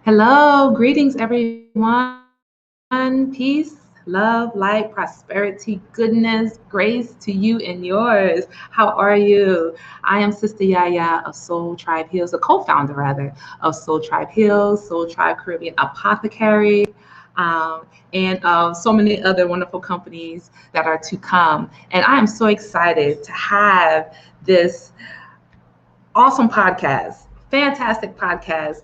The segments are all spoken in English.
Hello, greetings everyone. Peace, love, light, prosperity, goodness, grace to you and yours. How are you? I am Sister Yaya of Soul Tribe Hills, the co-founder rather of Soul Tribe Hills, Soul Tribe Caribbean Apothecary, and so many other wonderful companies that are to come. And I am so excited to have this awesome podcast, fantastic podcast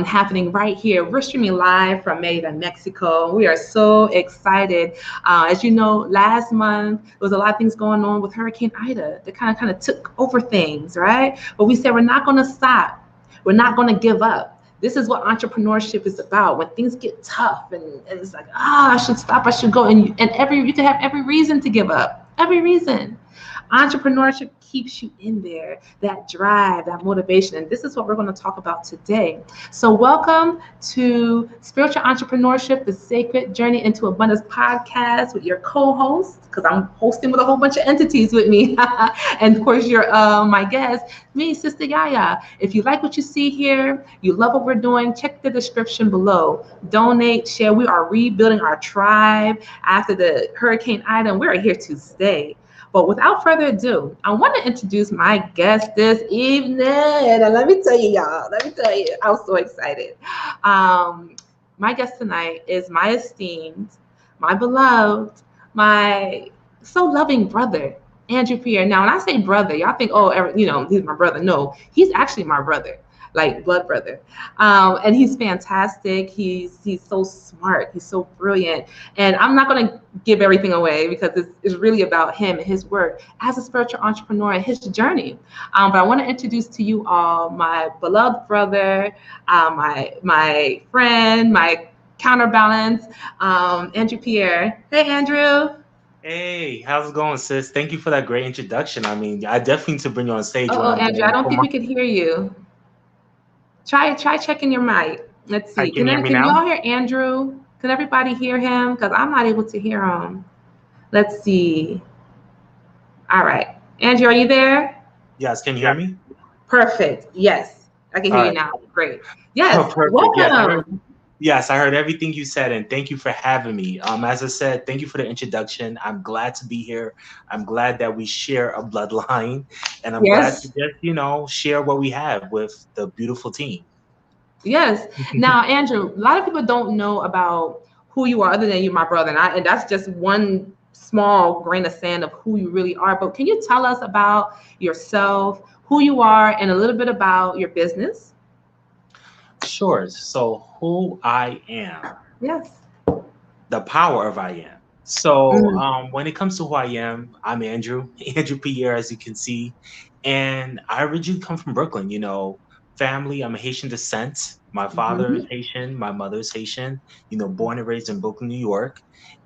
happening right here. We're streaming live from Mérida, Mexico. We are so excited. As you know, last month there was a lot of things going on with Hurricane Ida that kind of took over things, right? But we said we're not going to stop. We're not going to give up. This is what entrepreneurship is about. When things get tough and it's like, I should stop, I should go, and you can have every reason to give up, every reason. Entrepreneurship keeps you in there, that drive, that motivation. And this is what we're going to talk about today. So welcome to Spiritual Entrepreneurship, the Sacred Journey into Abundance podcast with your co-host, because I'm hosting with a whole bunch of entities with me. And of course, you're my guest, me, Sister Yaya. If you like what you see here, you love what we're doing, check the description below. Donate, share. We are rebuilding our tribe after the Hurricane Ida, and we're here to stay. But without further ado, I want to introduce my guest this evening. And let me tell you, y'all, I'm so excited. My guest tonight is my esteemed, my beloved, my so loving brother, Andrew Pierre. Now, when I say brother, y'all think, he's my brother. No, he's actually my brother, like blood brother. And he's fantastic. He's so smart. He's so brilliant. And I'm not going to give everything away because it's really about him and his work as a spiritual entrepreneur and his journey. But I want to introduce to you all my beloved brother, my friend, my counterbalance, Andrew Pierre. Hey, Andrew. Hey, how's it going, sis? Thank you for that great introduction. I mean, I definitely need to bring you on stage when I'm Andrew, I doing don't think we can hear you. Try checking your mic. Let's see. Can you hear me Can now? y'all hear Andrew? Can everybody hear him? Because I'm not able to hear him. Let's see. All right. Andrew, are you there? Yes, can you hear me? Perfect. Yes. I can hear All you right. now. Great. Oh, Yes. perfect. Welcome. Yes, I heard everything you said, and thank you for having me. As I said, thank you for the introduction. I'm glad to be here. I'm glad that we share a bloodline, and I'm glad to Yes. just, share what we have with the beautiful team. Yes. Now, Andrew, a lot of people don't know about who you are other than you, my brother. And that's just one small grain of sand of who you really are. But can you tell us about yourself, who you are, and a little bit about your business? Sure. So, who I am, Yes. the power of I am. So, Mm, when it comes to who I am, I'm Andrew, Andrew Pierre, as you can see, and I originally come from Brooklyn. Family. I'm a Haitian descent. My father is mhm, Haitian, my mother is Haitian. Born and raised in Brooklyn, New York,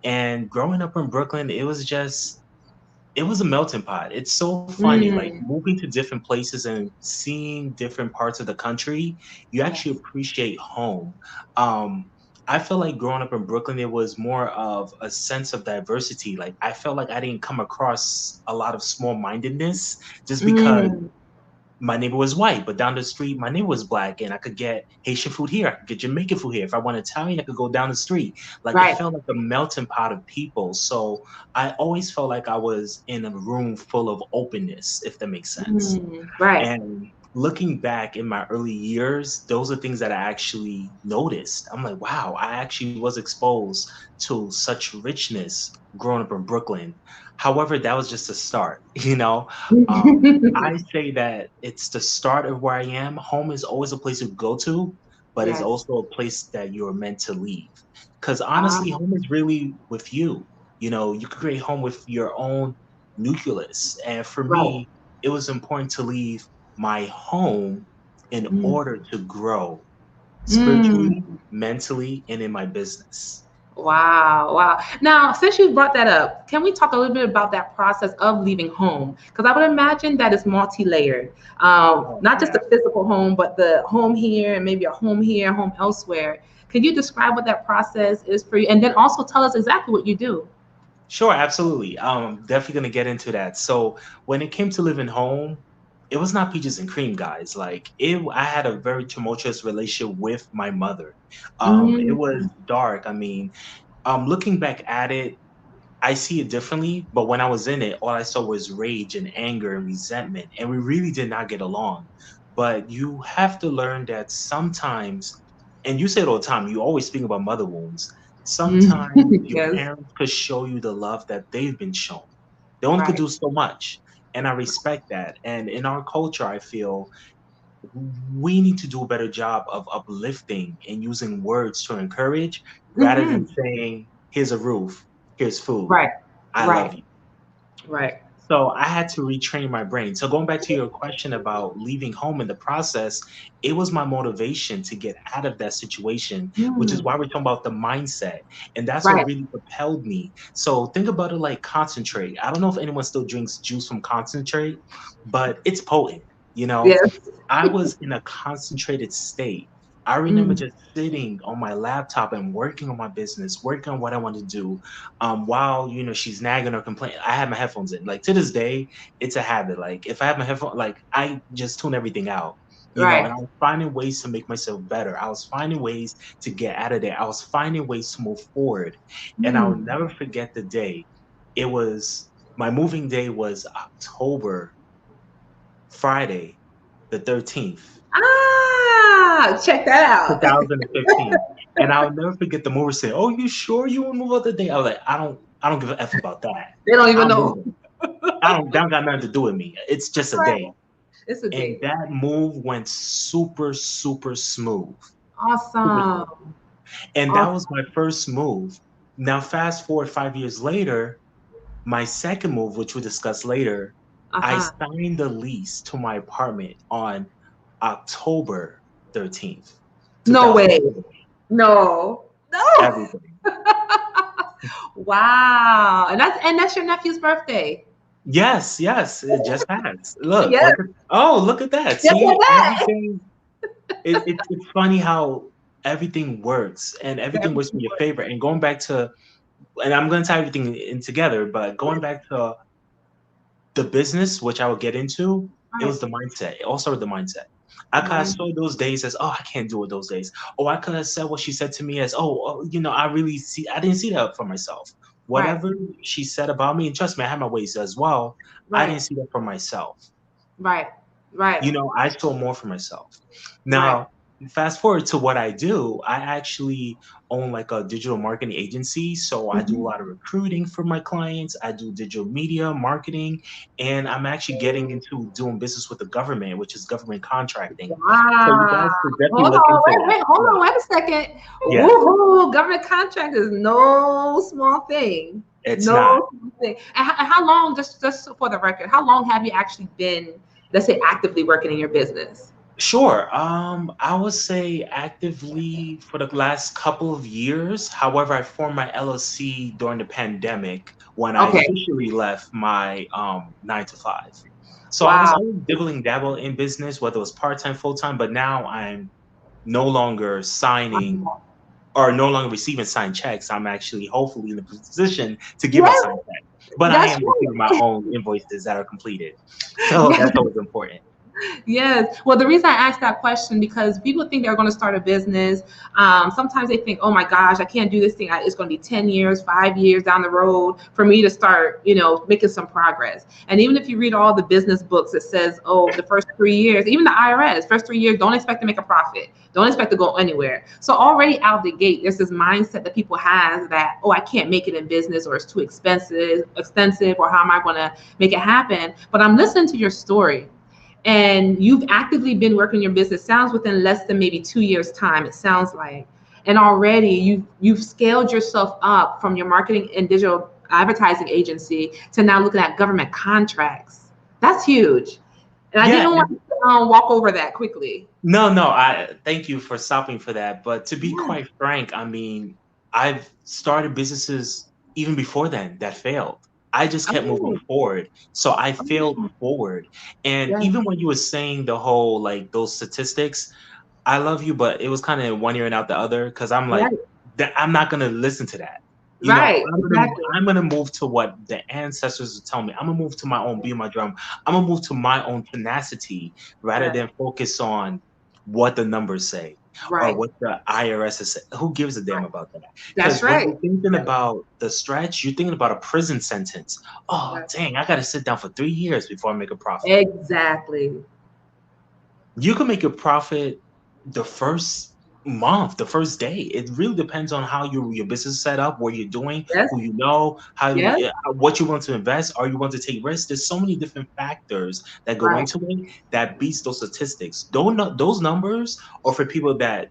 and growing up in Brooklyn, it was a melting pot. It's so funny, like mm. moving to different places and seeing different parts of the country. You actually Yes. appreciate home. Um, I feel like growing up in Brooklyn, there was more of a sense of diversity. Like I felt like I didn't come across a lot of small mindedness just because Mm, my neighbor was white, but down the street, my neighbor was black, and I could get Haitian food here. I could get Jamaican food here. If I want Italian, I could go down the street. Like it right. felt like a melting pot of people. So I always felt like I was in a room full of openness, if that makes sense. Right. And looking back in my early years, those are things that I actually noticed. I'm like, wow, I actually was exposed to such richness growing up in Brooklyn. However, that was just a start, you know? I say that it's the start of where I am. Home is always a place to go to, but it's Yes. also a place that you're meant to leave. Because Ah, honestly, home is really with you. You can create home with your own nucleus. And for right. me, it was important to leave my home in Mm, order to grow spiritually, mm. mentally, and in my business. Wow, wow. Now, since you brought that up, can we talk a little bit about that process of leaving home? Because I would imagine that it's multi-layered, Oh, not just yeah. the physical home, but the home here and maybe a home here, home elsewhere. Can you describe what that process is for you? And then also tell us exactly what you do. Sure, absolutely. Definitely going to get into that. So when it came to living home, it was not peaches and cream, guys. Like I had a very tumultuous relationship with my mother. It Mm, was dark. I mean, looking back at it, I see it differently, but when I was in it, all I saw was rage and anger and resentment, and we really did not get along. But you have to learn that sometimes, and you say it all the time, you always speak about mother wounds. mm. Sometimes your Yes, parents could show you the love that they've been shown. They only could right. do so much. And I respect that. And in our culture, I feel we need to do a better job of uplifting and using words to encourage rather than Hmm. saying, here's a roof, here's food, Right, I love right, you. right. So I had to retrain my brain. So going back to your question about leaving home in the process, it was my motivation to get out of that situation, which is Mm, why we're talking about the mindset. And that's what right. really propelled me. So think about it like concentrate. I don't know if anyone still drinks juice from concentrate, but it's potent. You know, Yes. I was in a concentrated state. I remember Mm, just sitting on my laptop and working on my business, working on what I wanted to do, while she's nagging or complaining. I had my headphones in. Like to this day, it's a habit. Like if I have my headphones, like I just tune everything out. And right. I was finding ways to make myself better. I was finding ways to get out of there. I was finding ways to move forward. And I'll Mm. never forget the day. It was my moving day was October, Friday, the 13th. Check that out. 2015. And I'll never forget the mover saying, "Oh, you sure you want to move out the day?" I was like, I don't give a F about that. They don't even I'm know. moving. That don't got nothing to do with me. It's just a Right. day. It's a And date. that move went super, super smooth. Super smooth. Awesome. And that was Awesome. my first move. Now fast forward 5 years later, my second move, which we'll discuss later, I Uh-huh. signed the lease to my apartment on October 13th, No way. 2020. No. No. Everything. Wow. And that's your nephew's birthday. Yes, yes, it just passed. Look, Yes. look at that. Yes, See, yes, everything. It's funny how everything works and everything yes. works in your favor. And going back to, and I'm going to tie everything in together, but going back to the business, which I will get into, it Right. was the mindset. It all started with the mindset. I kind of Right. saw those days as, oh, I can't do it those days. Or I could have said what she said to me as, I didn't see that for myself. Right. Whatever she said about me, and trust me, I had my ways as well. I Right. didn't see that for myself. Right. Right. I saw more for myself. Right. Now, fast forward to what I do, I actually own like a digital marketing agency. So I do a Mhm. lot of recruiting for my clients. I do digital media marketing, and I'm actually getting into doing business with the government, which is government contracting. So you Wow. guys should definitely Hold look on, into that. hold Yeah. on, wait a second. Yeah, Woohoo! Government contract is no small thing. it's not. No small thing. And how long, just for the record, how long have you actually been, let's say, actively working in your business? Sure. I would say actively for the last couple of years. However, I formed my LLC during the pandemic when I Okay. officially left my 9 to 5. So I was Wow. always dibbling dabble in business, whether it was part time, full time, but now I'm no longer signing or no longer receiving signed checks. I'm actually hopefully in a position to give a Yes, signed check. But I that's am receiving my right. own invoices that are completed. So Yes. that's always important. Yes. Well, the reason I asked that question because people think they're going to start a business. Sometimes they think, "Oh my gosh, I can't do this thing. It's going to be 10 years, 5 years down the road for me to start, making some progress." And even if you read all the business books, it says, "Oh, the first 3 years, even the IRS, first 3 years, don't expect to make a profit. Don't expect to go anywhere." So already out the gate, there's this mindset that people have that, "Oh, I can't make it in business, or it's too expensive, or how am I going to make it happen?" But I'm listening to your story and you've actively been working your business, sounds within less than maybe 2 years time, it sounds like, and already you've scaled yourself up from your marketing and digital advertising agency to now looking at government contracts. That's huge, and I Yeah, didn't want to walk over that quickly. no, no, I thank you for stopping for that. But to be Yeah. quite frank, I mean, I've started businesses even before then that failed. I just kept moving Oh, forward. So I failed oh, forward. And yes, even when you were saying the whole like those statistics, I love you, but it was kind of one ear and out the other because I'm right, like, I'm not gonna listen to that. You know, Right. Exactly. I'm gonna move to what the ancestors tell me. I'm gonna move to my own, be my drum. I'm gonna move to my own tenacity rather Yes. than focus on what the numbers say or Right. what the IRS is saying. Who gives a damn Right. about that? That's Because when right. you're thinking Yes. about the stretch, you're thinking about a prison sentence. Oh, Yes. dang, I gotta sit down for 3 years before I make a profit. Exactly. You can make a profit the first month, the first day. It really depends on how your business is set up, what you're doing, Yes. who you know, Yes. what you want to invest. Are you want to take risks? There's so many different factors that go Right. into it that beats those statistics. Those numbers are for people that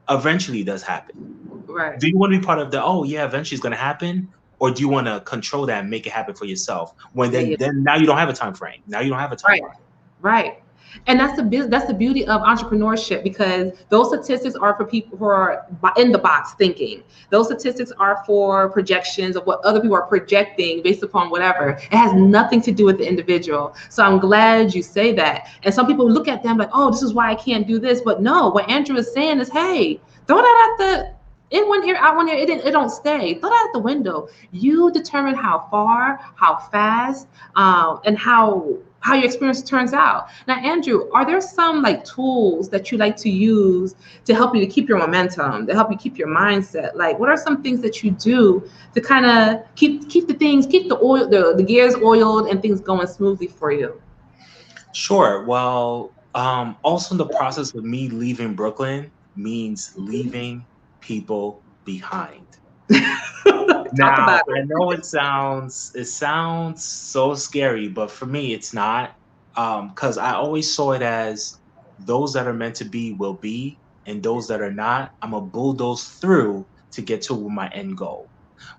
eventually does happen. Right. Do you want to be part of the, oh yeah, eventually it's gonna happen? Or do you want to control that and make it happen for yourself? When There you then now you don't have a time frame. Now you don't have a Right. timeline. Right. And that's the beauty of entrepreneurship, because those statistics are for people who are in the box thinking. Those statistics are for projections of what other people are projecting based upon whatever. It has nothing to do with the individual. So I'm glad you say that. And some people look at them like, oh, this is why I can't do this. But no, what Andrew is saying is, hey, throw that at the in one ear, out one ear. It don't stay. Throw that at the window. You determine how far, how fast, and how your experience turns out. Now, Andrew, are there some like tools that you like to use to help you to keep your momentum, to help you keep your mindset? Like, what are some things that you do to kind of keep the things, keep the oil, the gears oiled and things going smoothly for you? Sure. Well, also in the process of me leaving Brooklyn means leaving people behind. Talk Now, about I it. know it sounds so scary, but for me it's not. Because I always saw it as those that are meant to be will be, and those that are not, I'm gonna bulldoze through to get to my end goal,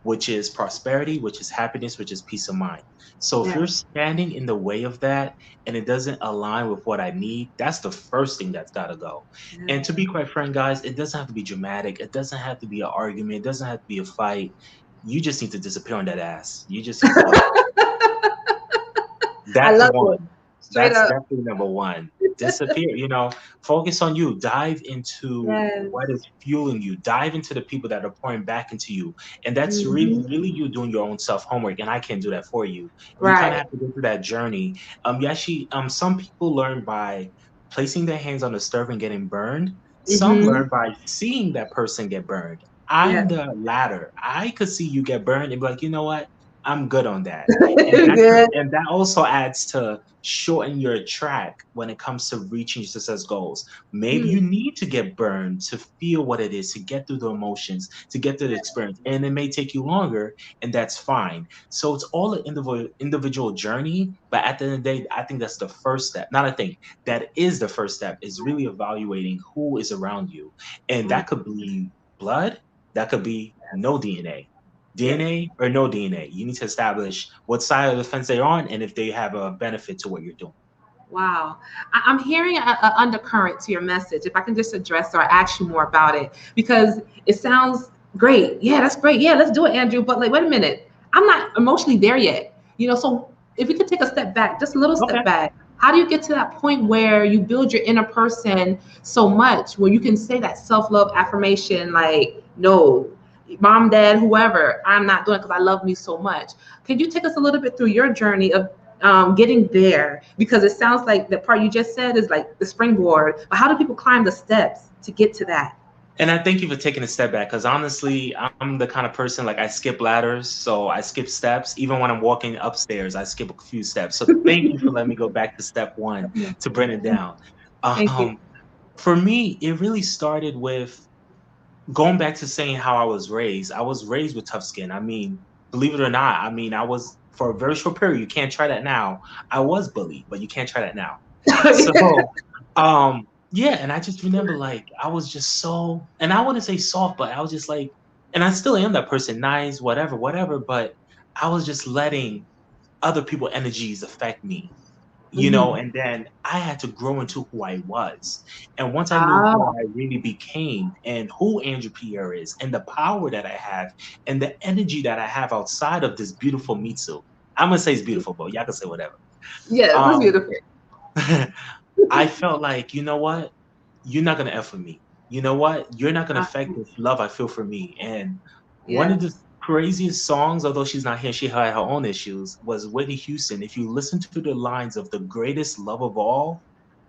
which is prosperity, which is happiness, which is peace of mind. So if Yeah. you're standing in the way of that and it doesn't align with what I need, that's the first thing that's gotta go. And to Yeah. be quite frank, guys, it doesn't have to be dramatic. It doesn't have to be an argument. It doesn't have to be a fight. You just need to disappear on that ass. You just need to go. I That's love it. one. Straight That's up. definitely number one. Disappear, focus on you. Dive into Yes. what is fueling you. Dive into the people that are pouring back into you. And that's really, Mhm. really you doing your own self homework. And I can't do that for you. You kind of Right. have to go through that journey. You actually, some people learn by placing their hands on the stove and getting burned. Some Mm-hmm. learn by seeing that person get burned. I'm Yes. the latter. I could see you get burned and be like, you know what? I'm good on that. Good. And that also adds to shorten your track when it comes to reaching your success goals. Maybe you Mm. need to get burned to feel what it is, to get through the emotions, to get through the experience. And it may take you longer, and that's fine. So it's all an individual journey. But at the end of the day, I think that's the first step. Not a thing. That is the first step, is really evaluating who is around you. And Mm. that could be blood, that could be no DNA. Yes. DNA or no DNA. You need to establish what side of the fence they're on and if they have a benefit to what you're doing. Wow. I'm hearing a undercurrent to your message. If I can just address or ask you more about it, because it sounds great. Yeah, that's great. Yeah, let's do it, Andrew. But like, wait a minute. I'm not emotionally there yet. So if we could take a step back, just a little Okay. step back, how do you get to that point where you build your inner person so much where you can say that self-love affirmation like, no, mom, dad, whoever, I'm not doing it because I love me so much. Could you take us a little bit through your journey of getting there, because it sounds like the part you just said is like the springboard, but how do people climb the steps to get to that? And I thank you for taking a step back because honestly, I'm the kind of person like I skip ladders, so I skip steps. Even when I'm walking upstairs, I skip a few steps. So thank you for letting me go back to step one to bring it down. Thank you. Um, for me, it really started with going back to saying how I was raised. I was raised with tough skin. I mean, believe it or not, I mean, I was for a very short period. You can't try that now. I was bullied, but you can't try that now. So, yeah, and I just remember like I was just so, and I wouldn't say soft, but I was just like, and I still am that person, nice, whatever, whatever. But I was just letting other people' energies affect me, Mhm. and then I had to grow into who I was. And once I knew who Ah, I really became and who Andrew Pierre is and the power that I have and the energy that I have outside of this beautiful meat suit. I'm gonna say it's beautiful, but y'all can say whatever. yes, that's Um, beautiful. I felt like, you know what? You're not gonna F with me. You know what? You're not gonna Ah, affect this love I feel for me. And one yes. of the craziest songs, although she's not here, she had her own issues, was Whitney Houston. If you listen to the lines of the greatest love of all,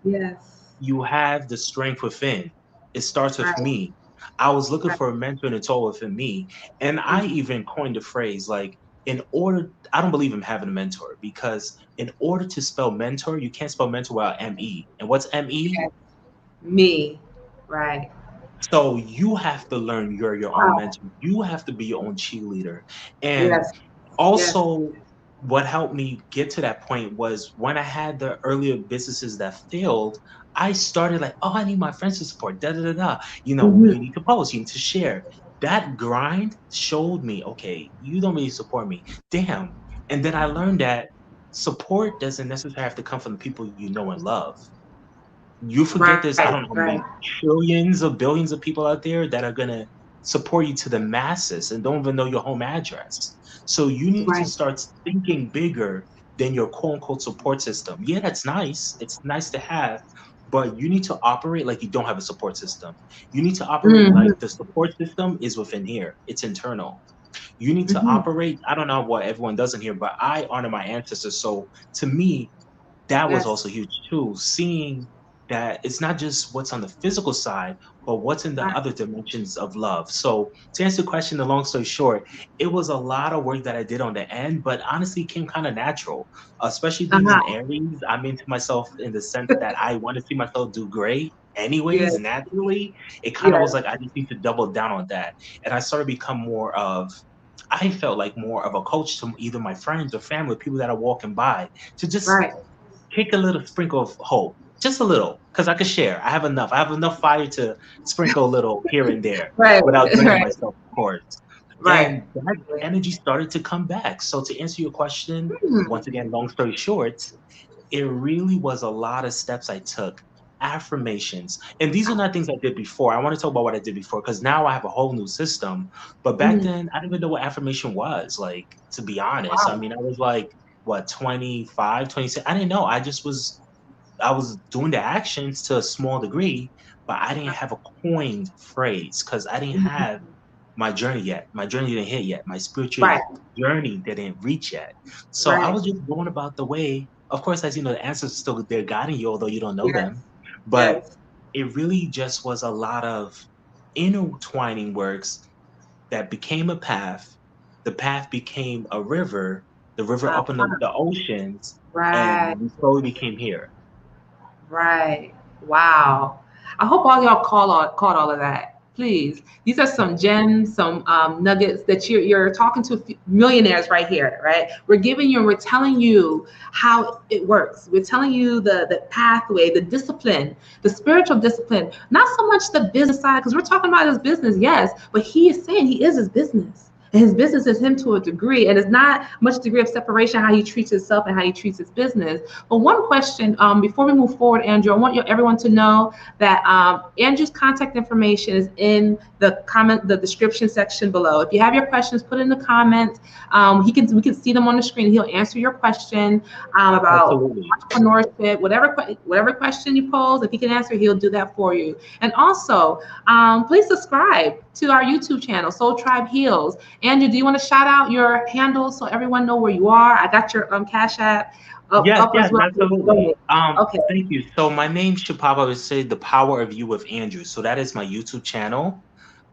Yes. you have the strength within. It starts with Right. me. I was looking Right. for a mentor and it's all within me. And I Mhm. even coined the phrase like, I don't believe in having a mentor because in order to spell mentor, you can't spell mentor without M-E. And what's M-E? Yes. Me. Right. So you have to learn you're your own Wow. mentor. You have to be your own cheerleader. And Yes. Yes. also, what helped me get to that point was when I had the earlier businesses that failed, I started like, oh, I need my friends to support, da da da da. You know, Hmm. you need to post, you need to share. That grind showed me, okay, you don't really support me. Damn. And then I learned that support doesn't necessarily have to come from the people you know and love. You forget Right. there's, I don't know how Right. many trillions of billions of people out there that are gonna support you to the masses and don't even know your home address. So you need to Right. start thinking bigger than your quote unquote support system. Yeah, that's nice. It's nice to have, but you need to operate like you don't have a support system. You need to operate Hmm. like the support system is within here. It's internal. You need to Hmm. operate. I don't know what everyone does in here, but I honor my ancestors. So to me, that was also Yes. huge too. Seeing that it's not just what's on the physical side, but what's in the Right. other dimensions of love. So to answer the question, the long story short, it was a lot of work that I did on the end, but honestly it came kind of natural, especially being an Uh-huh. Aries. I'm into myself in the sense that I want to see myself do great anyways, Yes. naturally. It kind of was Yes. like I just need to double down on that. And I started to become more of I felt like more of a coach to either my friends or family, people that are walking by to just Right. take a little sprinkle of hope, just a little, because I could share. I have enough. I have enough fire to sprinkle a little here and there Right. without draining Right. myself, of course. Right. And that energy started to come back. So to answer your question, Hmm. once again, long story short, it really was a lot of steps I took. Affirmations. And these are not things I did before. I want to talk about what I did before because now I have a whole new system. But back Hmm. then, I didn't even know what affirmation was. Like, to be honest, I Wow. mean, I was like, what, 25, 26? I didn't know. I was doing the actions to a small degree, but I didn't have a coined phrase because I didn't Mhm. have my journey yet. My journey didn't hit yet. My spiritual Right. journey didn't reach yet. So I Right. was just going about the way. Of course, as you know, the answers are still there guiding you, although you don't know Yes. them. But Yes. it really just was a lot of intertwining works that became a path. The path became a river. The river opened up Uh-huh. the oceans, Right. and we slowly became here. Right. Wow. I hope all y'all caught all of that. Please, these are some gems, some nuggets that you're talking to millionaires right here, right? We're giving you, we're telling you how it works. We're telling you the pathway, the discipline, the spiritual discipline, not so much the business side, because we're talking about his business, yes, but he is saying he is his business. And his business is him to a degree, and it's not much degree of separation how he treats himself and how he treats his business. But one question before we move forward, Andrew, I want everyone to know that Andrew's contact information is in the description section below. If you have your questions, put in the comments. We can see them on the screen. He'll answer your question about Absolutely. entrepreneurship, whatever question you pose. If he can answer, he'll do that for you. And also, please subscribe to our YouTube channel, Soul Tribe Heals. Andrew, do you want to shout out your handles so everyone know where you are? I got your Cash App Yes, up as yes, well. Go ahead. absolutely. Okay. Thank you. So my name should probably say The Power of You with Andrew. So that is my YouTube channel, Okay.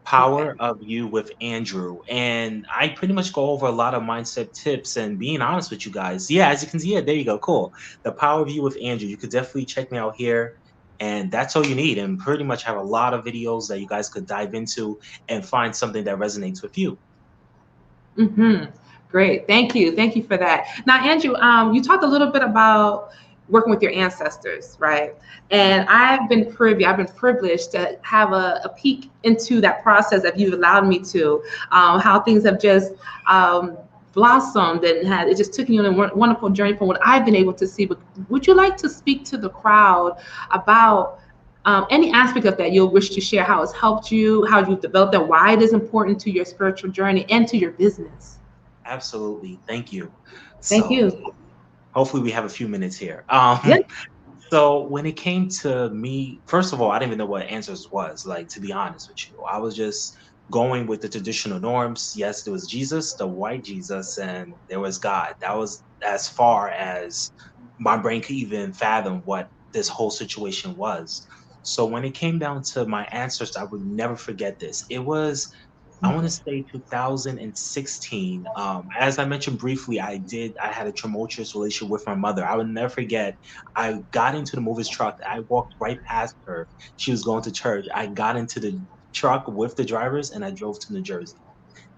Power of You with Andrew. And I pretty much go over a lot of mindset tips and being honest with you guys. Yeah, as you can see, yeah, there you go. Cool. The Power of You with Andrew. You could definitely check me out here. And that's all you need. And pretty much have a lot of videos that you guys could dive into and find something that resonates with you. Mm-hmm. Great. Thank you. Thank you for that. Now, Andrew, you talked a little bit about working with your ancestors, right? And I've been privileged to have a peek into that process if you've allowed me to, how things have just blossomed and it just took you on a wonderful journey from what I've been able to see. But would you like to speak to the crowd about any aspect of that you'll wish to share, how it's helped you, how you've developed that, why it is important to your spiritual journey and to your business? Absolutely. Thank you. Thank So you. hopefully we have a few minutes here. Yes. So when it came to me, first of all, I didn't even know what answers was, like to be honest with you. I was just going with the traditional norms. Yes, there was Jesus, the white Jesus, and there was God. That was as far as my brain could even fathom what this whole situation was. So when it came down to my ancestors, I would never forget this. It was, I want to say 2016. As I mentioned briefly, I had a tumultuous relationship with my mother. I would never forget. I got into the movers truck. I walked right past her. She was going to church. I got into the truck with the drivers and I drove to New Jersey.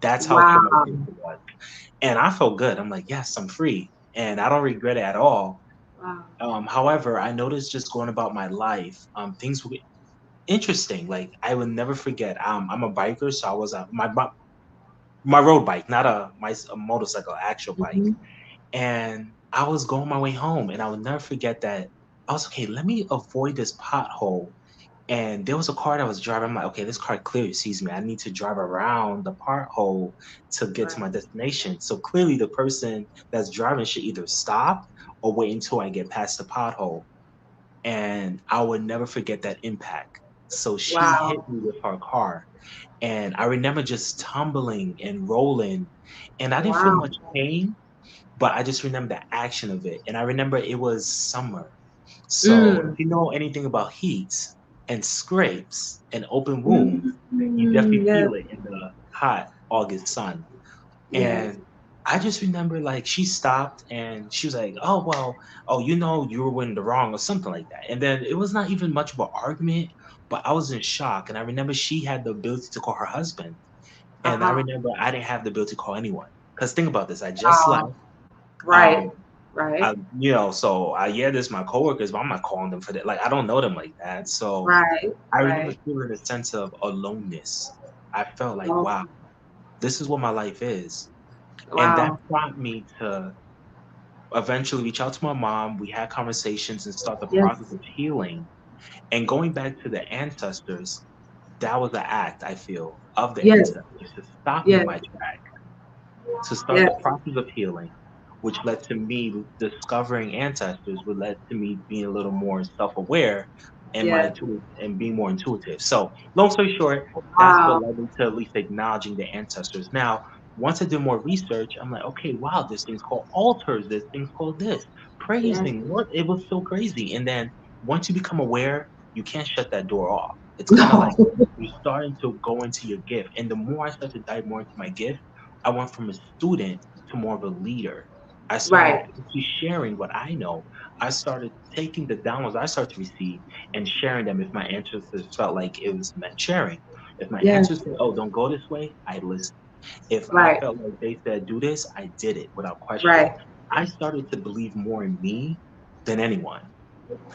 That's how Wow. tumultuous it was. And I felt good. I'm like, yes, I'm free. And I don't regret it at all. Wow. However, I noticed just going about my life, things were interesting. Like I will never forget. I'm a biker, so I was my road bike, not a motorcycle, actual bike. Mhm. And I was going my way home, and I will never forget that I was okay. Let me avoid this pothole. And there was a car that was driving. I'm like, okay, this car clearly sees me. I need to drive around the pothole to get to Right. my destination. So clearly, the person that's driving should either stop or wait until I get past the pothole. And I would never forget that impact. So she hit Wow. me with her car, and I remember just tumbling and rolling, and I didn't feel Wow. much pain, but I just remember the action of it. And I remember it was summer. So if Mm. you know anything about heat and scrapes and open wounds, you Mm. definitely Yes. feel it in the hot August sun. Yes. And I just remember like she stopped and she was like, "Oh well, oh you were in the wrong" or something like that. And then it was not even much of an argument, but I was in shock. And I remember she had the ability to call her husband, and I Uh-huh. remember I didn't have the ability to call anyone. Because think about this, I just left. Wow. Right. Um, Right. so yeah, this my coworkers, but I'm not calling them for that. Like I don't know them like that. So Right. I remember Right. feeling a sense of aloneness. I felt like, Oh, wow, this is what my life is. And that wow. brought me to eventually reach out to my mom. We had conversations and start the process Yes. of healing. And going back to the ancestors, that was the act, I feel, of the Yes. ancestors to stop me in Yes. my track, to start the Yes. process of healing, which led to me discovering ancestors, which led to me being a little more self-aware and Yes. and being more intuitive. So, long story short, that's what Wow. led me to at least acknowledging the ancestors. Now, once I did more research, I'm like, okay, wow, there's things called altars, there's things called this, Yes. praising. What? It was so crazy. And then once you become aware, you can't shut that door off. It's kind of No. like you're starting to go into your gift. And the more I start to dive more into my gift, I went from a student to more of a leader. I started Right. actually sharing what I know. I started taking the downloads I started to receive and sharing them if my ancestors felt like it was meant sharing. If my Yes. ancestors said, "Oh, don't go this way," I listened. If I Right. felt like they said, "Do this," I did it without question. Right. I started to believe more in me than anyone.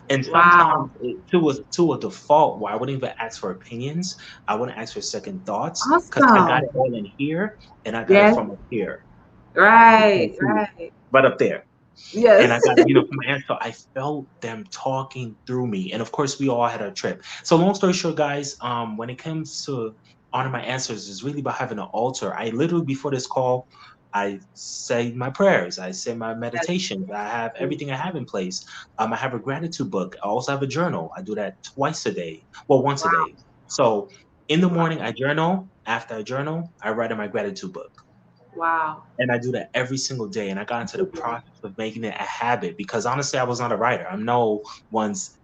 And Wow. sometimes to a default where I wouldn't even ask for opinions, I wouldn't ask for second thoughts because I got Awesome. it all in here and I got it Yes. from up here. Right. Mhm. Right. Right up there. And I Yes. got it, from my aunt, so I felt them talking through me, and of course, we all had our trip. So long story short, guys, when it comes to honor my ancestors, it's really about having an altar. I literally before this call, I say my prayers, I say my Yes. meditations, I have everything I have in place. I have a gratitude book. I also have a journal. I do that twice a day, well, once a Wow. day. So in the Wow. morning, I journal. After I journal, I write in my gratitude book. Wow. And I do that every single day, and I got into the process of making it a habit because honestly, I was not a writer. I'm no one's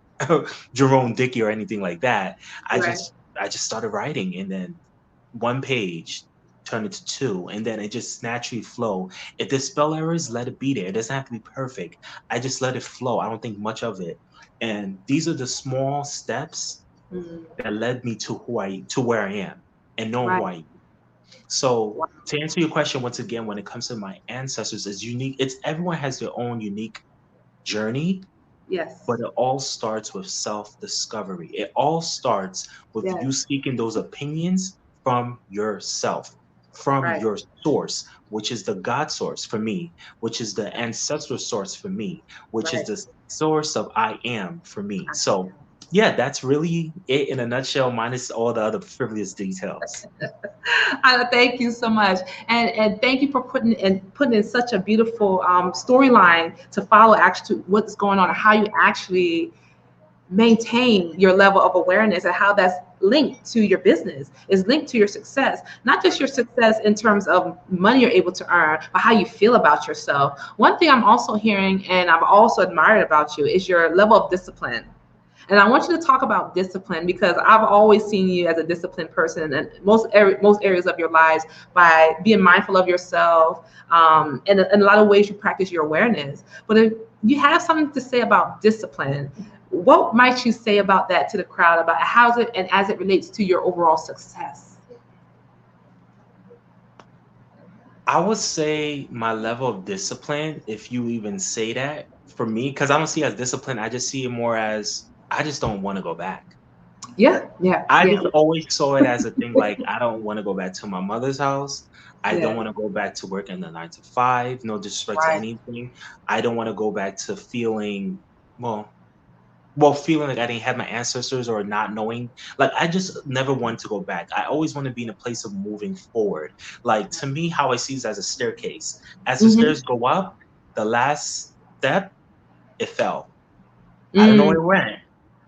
Jerome Dickey or anything like that. I Right. just I just started writing, and then one page turned into two, and then it just naturally flow. If there's spell errors, let it be there. It doesn't have to be perfect. I just let it flow. I don't think much of it. And these are the small steps Mm. that led me to where I am and knowing who Right. I am. So Wow. to answer your question once again, when it comes to my ancestors, is unique. It's everyone has their own unique journey, but Yes. it all starts with self-discovery. It all starts with you Yes. seeking those opinions from yourself, from Right. your source, which is the God source for me, which is the ancestral source for me, which is Right. the source of I am for me. I So yeah, that's really it in a nutshell, minus all the other frivolous details. Thank you so much, and thank you for putting in such a beautiful storyline to follow. Actually, what's going on, and how you actually maintain your level of awareness and how that's linked to your business, is linked to your success, not just your success in terms of money you're able to earn, but how you feel about yourself. One thing I'm also hearing and I've also admired about you is your level of discipline. And I want you to talk about discipline because I've always seen you as a disciplined person in most areas of your lives by being mindful of yourself. And in a lot of ways, you practice your awareness. But if you have something to say about discipline, what might you say about that to the crowd about how's it and as it relates to your overall success? I would say my level of discipline, if you even say that, for me, because I don't see it as discipline, I just see it more as I just don't want to go back. Yeah, yeah, I yeah, just always saw it as a thing like I don't want to go back to my mother's house. I don't yeah. want to go back to working the 9 to 5. No disrespect to Right. anything. I don't want to go back to feeling well, feeling like I didn't have my ancestors or not knowing. Like I just never wanted to go back. I always want to be in a place of moving forward. Like to me, how I see it as a staircase. As the Mm-hmm. stairs go up, the last step, it fell. I don't know where Mm, it went,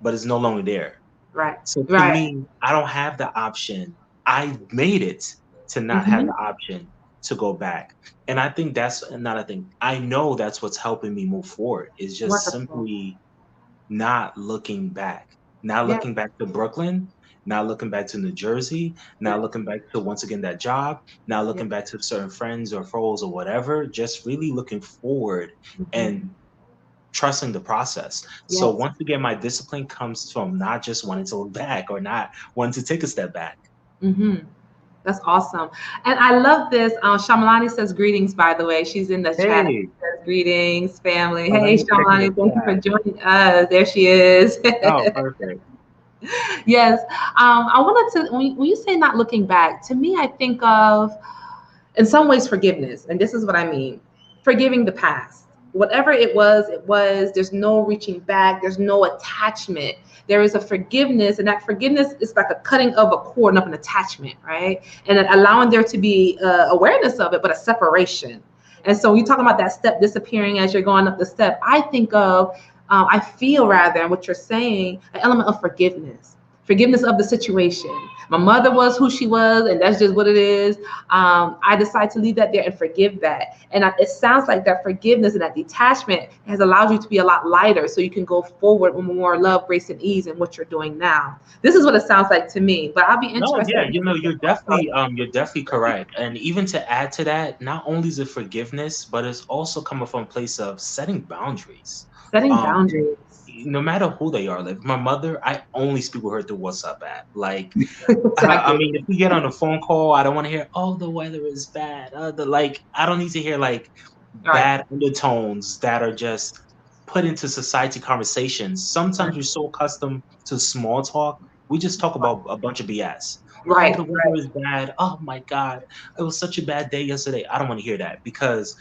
but it's no longer there. right, So to right. me, I don't have the option. I made it to not have Mm-hmm. the option to go back. And I think that's another thing. I know that's what's helping me move forward is just Wonderful. simply not looking back. Not Yeah. looking back to Brooklyn, not looking back to New Jersey, Yeah. not looking back to once again that job, not Yeah. looking back to certain friends or foes or whatever, just really looking forward Mm-hmm. and trusting the process. So Yes. once again, my discipline comes from not just wanting to look back or not wanting to take a step back. Mm-hmm. That's awesome. And I love this. Shamalani says greetings, by the way. She's in the chat. Hey, Says, greetings, family. oh, let Hey, me check in the Shamalani, thank you for chat. joining us. There she is. Oh, perfect. Yes. I wanted to, when you say not looking back, to me, I think of, in some ways, forgiveness. And this is what I mean, forgiving the past. Whatever it was, it was. There's no reaching back, there's no attachment. There is a forgiveness, and that forgiveness is like a cutting of a cord, not an attachment, right? And then allowing there to be awareness of it, but a separation. And so when you talk about that step disappearing as you're going up the step, I think of, I feel rather, and what you're saying, an element of forgiveness, forgiveness of the situation. My mother was who she was, and that's just what it is. I decide to leave that there and forgive that. And it sounds like that forgiveness and that detachment has allowed you to be a lot lighter so you can go forward with more love, grace, and ease in what you're doing now. This is what it sounds like to me, but I'll be No, interested yeah, in hearing your thoughts on it. you're definitely correct. And even to add to that, not only is it forgiveness, but it's also coming from a place of setting boundaries. Setting Um, boundaries. no matter who they are, like my mother, I only speak with her through WhatsApp app. Like I I get mean, it. if we get on a phone call, I don't want to hear, "Oh, the weather is bad." The like, I don't need to hear like All right. bad undertones that are just put into society conversations. Sometimes Right. we're so accustomed to small talk, we just talk about a bunch of BS. Oh, Right. the weather is bad. Oh my God, it was such a bad day yesterday. I don't want to hear that because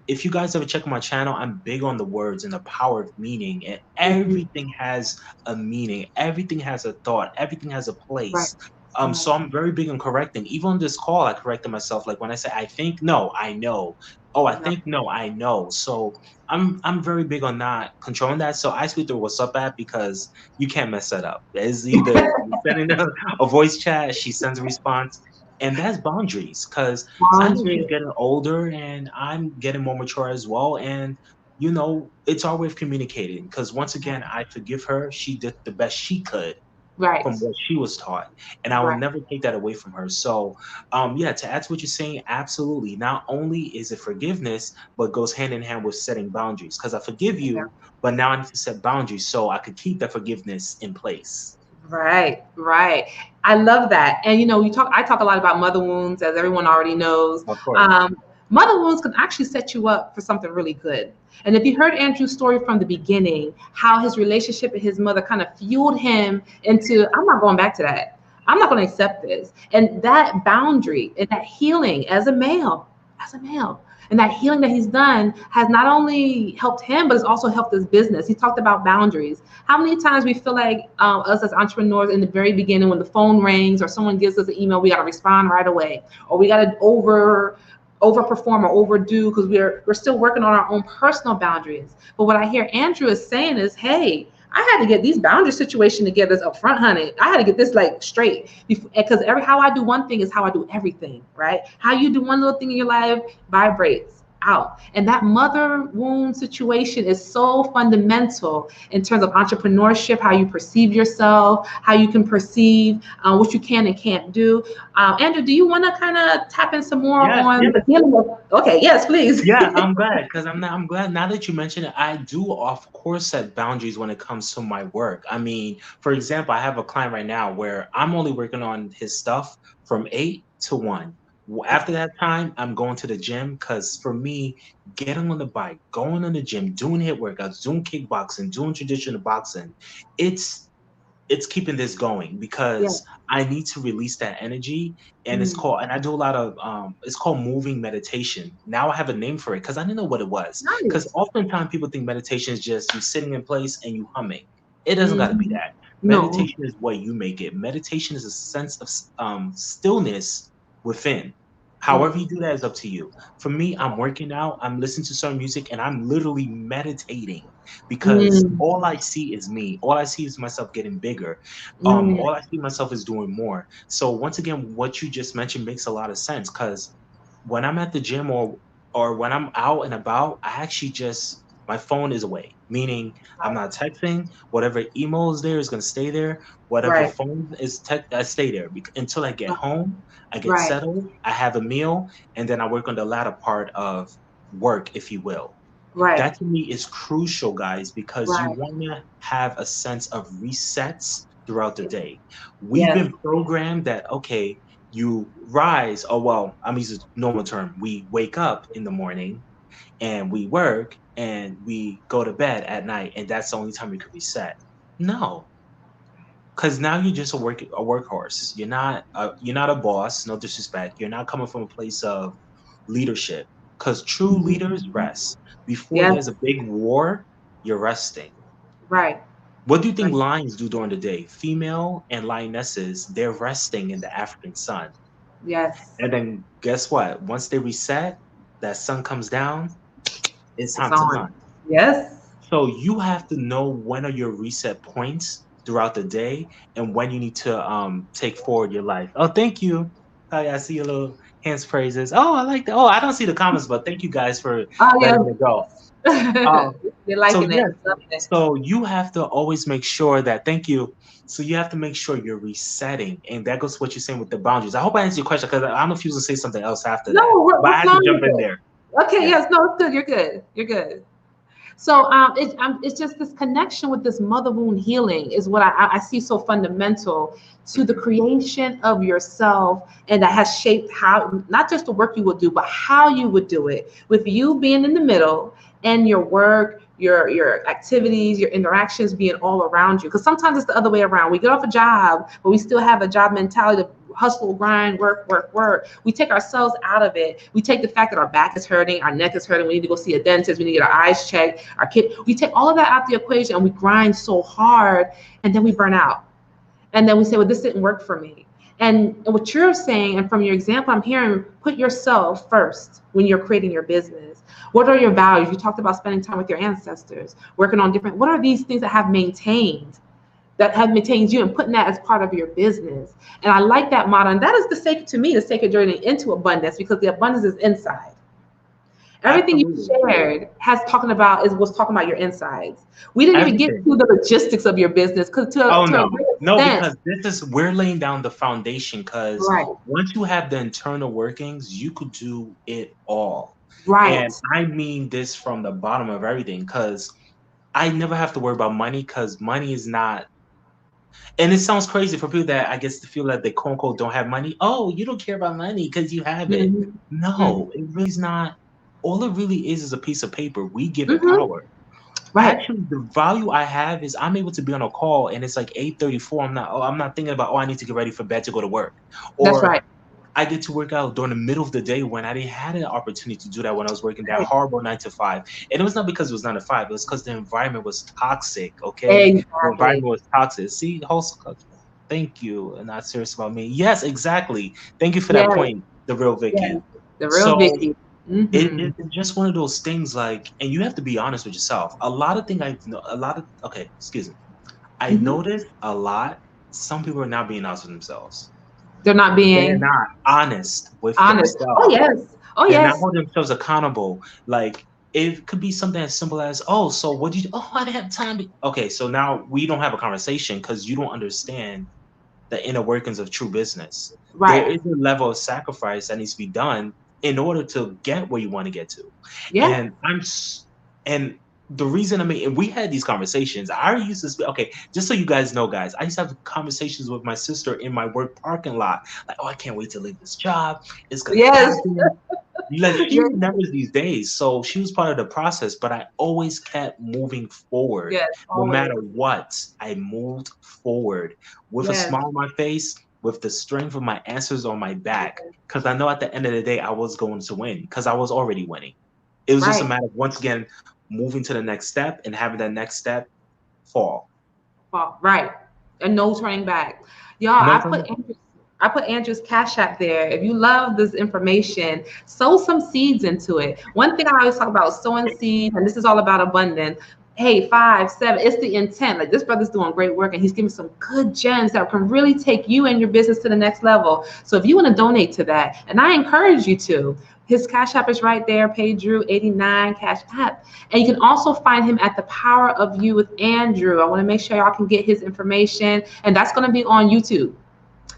if you guys ever check my channel, I'm big on the words and the power of meaning, and Mhm. everything has a meaning, everything has a thought, everything has a Right. place. Right. So I'm very big on correcting. Even on this call, I corrected myself. Like when I say I think, no, I know. Oh, I No. think, no, I know. So I'm very big on not controlling that. So I speak through WhatsApp app because you can't mess that up. It's either you sending a voice chat, she sends a response, and that's boundaries. Because I know she's Boundary. getting older, and I'm getting more mature as well. And it's our way of communicating. Because once again, I forgive her. She did the best she could Right. from what she was taught, and I will Right. never take that away from her. So, yeah, to add to what you're saying, absolutely. Not only is it forgiveness, but goes hand in hand with setting boundaries. Because I forgive Yeah. you, but now I need to set boundaries so I could keep that forgiveness in place. Right, right. I love that. And I talk a lot about mother wounds, as everyone already knows. Of course. Um, Mother wounds can actually set you up for something really good. And if you heard Andrew's story from the beginning, how his relationship with his mother kind of fueled him into, I'm not going back to that. I'm not going to accept this. And that boundary and that healing as a male, and that healing that he's done has not only helped him, but it's also helped his business. He talked about boundaries. How many times we feel like us as entrepreneurs in the very beginning, when the phone rings or someone gives us an email, we got to respond right away, or we got to overperform or overdo because we're still working on our own personal boundaries. But what I hear Andrew is saying is, hey, I had to get these boundary situation together up front, honey. I had to get this like straight, because how I do one thing is how I do everything, right? How you do one little thing in your life vibrates out. And that mother wound situation is so fundamental in terms of entrepreneurship, how you perceive yourself, how you can perceive what you can and can't do. Andrew, do you want to kind of tap in some more Yes, on yes. the dealing with? Okay, yes, please. Yeah, I'm glad because I'm glad now that you mention it. I do, of course, set boundaries when it comes to my work. I mean, for example, I have a client right now where I'm only working on his stuff from 8 to 1. After that time, I'm going to the gym because for me, getting on the bike, going on the gym, doing hit workouts, doing kickboxing, doing traditional boxing, it's it's keeping this going Yeah. because I need to release that energy. And and I do a lot of it's called moving meditation. Now I have a name for it because I didn't know what it was. Because Nice. oftentimes people think meditation is just you sitting in place and you humming. It doesn't got to be Mhm. that. No. Meditation is what you make it. Meditation is a sense of stillness within. However Mm. you do that is up to you. For me, I'm working out, I'm listening to certain music, and I'm literally meditating because Mm. all I see is me. All I see is myself getting bigger. Mm. All I see myself is doing more. So once again, what you just mentioned makes a lot of sense because when I'm at the gym or when I'm out and about, I actually just my phone is away, meaning I'm Right. not texting. Whatever email is there is going to stay there. Whatever Right. phone is I stay there until I get home. I get Right. settled. I have a meal, and then I work on the latter part of work, if you will. Right. That to me is crucial, guys, because you Right. want to have a sense of resets throughout the day. We've Yes. been programmed that, okay, you rise, oh, well, I'm using a normal term. We wake up in the morning and we work and we go to bed at night, and that's the only time we could reset. No, because now you're just a workhorse. You're not a boss. No disrespect. You're not coming from a place of leadership. Because true leaders Mhm. rest. Before Yes. there's a big war, you're resting. Right. What do you think Right. lions do during the day? Female and lionesses, they're resting in the African sun. Yes. And then guess what? Once they reset, that sun comes down, it's It's time to on. hunt. Yes. So you have to know when are your reset points throughout the day and when you need to take forward your life. Oh, thank you. Hi, I see your little hands praises. Oh, I like that. Oh, I don't see the comments, but thank you guys for Oh yeah. letting me go. Um, You're so liking it. yes, Loving it. so you have to always make sure that thank you. So you have to make sure you're resetting, and that goes to what you're saying with the boundaries. I hope I answered your question because I don't know if you was gonna say something else after that, No, but I we're had to flowing jump with in it. there. Okay. Yeah. Yes. No, it's good. You're good. You're good. So it's just this connection with this mother wound healing is what I see so fundamental to the Mhm. creation of yourself, and that has shaped how not just the work you will do, but how you would do it. With you being in the middle and your work, your activities, your interactions being all around you. Because sometimes it's the other way around. We get off a job, but we still have a job mentality to hustle, grind, work, work, work. We take ourselves out of it. We take the fact that our back is hurting, our neck is hurting, we need to go see a dentist, we need to get our eyes checked, our kid. We take all of that out the equation and we grind so hard, and then we burn out. And then we say, well, this didn't work for me. And what you're saying, and from your example, I'm hearing put yourself first when you're creating your business. What are your values? You talked about spending time with your ancestors, working on different, what are these things that have maintained you and putting that as part of your business? And I like that motto. And that is the sacred, to me, the sacred journey into abundance, because the abundance is inside. Everything you Absolutely. shared was talking about your insides. We didn't even get Everything. to the logistics of your business because Oh to a no. great No, extent, because this is we're laying down the foundation because right, once you have the internal workings, you could do it all. right. And I mean this from the bottom of everything because I never have to worry about money because money is not, and it sounds crazy for people that I guess to feel that they quote unquote don't have money. Oh, you don't care about money because you have it. Mhm. Mhm. No, it really is not. All it really is a piece of paper. We give it Mhm. power. Right. Actually, the value I have is I'm able to be on a call and it's like 8:34. I'm not thinking about, oh, I need to get ready for bed to go to work. That's Or right. I get to work out during the middle of the day when I didn't had an opportunity to do that when I was working that Right. horrible 9 to 5. And it was not because it was 9 to 5, it was because the environment was toxic, okay? The Exactly. environment was toxic. See, host, thank you. And not serious about me. Yes, exactly. Thank you for that Yes. point, the real Yes. Vicky. The real So Vicky. Mm-hmm. It's just one of those things, like, and you have to be honest with yourself. A lot of things okay, excuse me. I Mm-hmm. noticed a lot. Some people are not being honest with themselves. They're not They're being not honest with honest. Oh themselves. yes. Oh They're not yes. holding themselves accountable. Like, it could be something as simple as, oh, so what did you, oh, I didn't have time to, okay, so now we don't have a conversation because you don't understand the inner workings of true business. There Right. is a level of sacrifice that needs to be done in order to get where you want to get to. Yeah. And and the reason, I mean, and we had these conversations. I used to speak, okay, just so you guys know, guys, I used to have conversations with my sister in my work parking lot. Like, oh, I can't wait to leave this job. It's gonna Yes. happen. Like, she Yes. remembers these days, so she was part of the process, but I always kept moving forward. Yes. No Always. matter what, I moved forward with a Yes. smile on my face, with the strength of my answers on my back, because I know at the end of the day, I was going to win, because I was already winning. It was just a Right. matter of, once again, moving to the next step and having that next step fall. Well, right. And no turning back. Y'all, No turning. I put Andrew's Cash App there. If you love this information, sow some seeds into it. One thing I always talk about is sowing seeds, and this is all about abundance. Hey, 5, 7, it's the intent. Like, this brother's doing great work and he's giving some good gems that can really take you and your business to the next level. So if you want to donate to that, and I encourage you to, his Cash App is right there, Pay Drew 89 Cash App. And you can also find him at The Power of You with Andrew. I want to make sure y'all can get his information, and that's going to be on YouTube.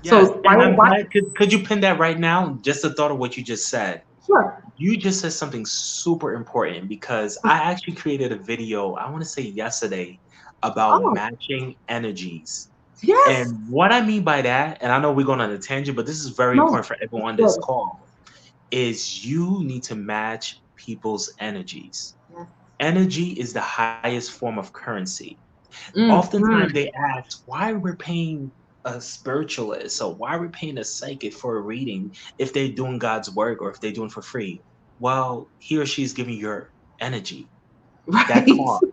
Yes, So while and you're I'm watching, glad. Could you pin that right now? Just the thought of what you just said. sure. You just said something super important, because I actually created a video, I want to say yesterday, about Oh, matching energies. yes. And what I mean by that, and I know we're going on a tangent, but this is very No, important for everyone it's on this good. call, is you need to match people's energies. Yes. Energy is the highest form of currency. Oftentimes Mm-hmm. they ask why we're paying a spiritualist, or why we're paying a psychic for a reading if they're doing God's work, or if they're doing it for free. Well, he or she is giving your energy, that Right. cost.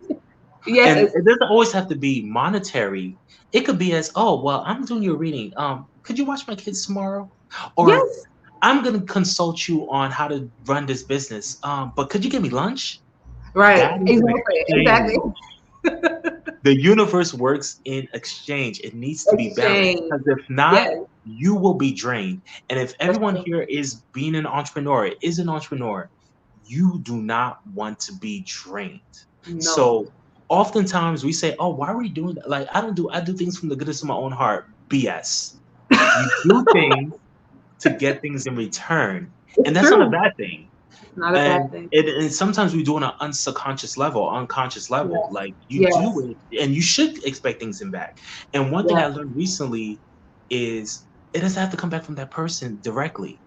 And Yes. it doesn't always have to be monetary. It could be as, oh, well, I'm doing your reading. Could you watch my kids tomorrow? Or, Yes. I'm gonna consult you on how to run this business. But could you give me lunch? That Right. is an Exactly. Exactly. exchange. The universe works in exchange. It needs to be balanced, Exchange. because if not, Yes. you will be drained. And if That's everyone true. here is being an entrepreneur, is an entrepreneur, you do not want to be drained. No. So oftentimes we say, oh, why are we doing that? Like, I do things from the goodness of my own heart. BS. You do things to get things in return. And It's that's not a true. bad thing. Not a bad And thing. sometimes we do it on an unconscious level, unconscious level. Yes. Like, you do Yes. it, and you should expect things in back. And one thing I Yes. learned recently is, it doesn't have to come back from that person directly.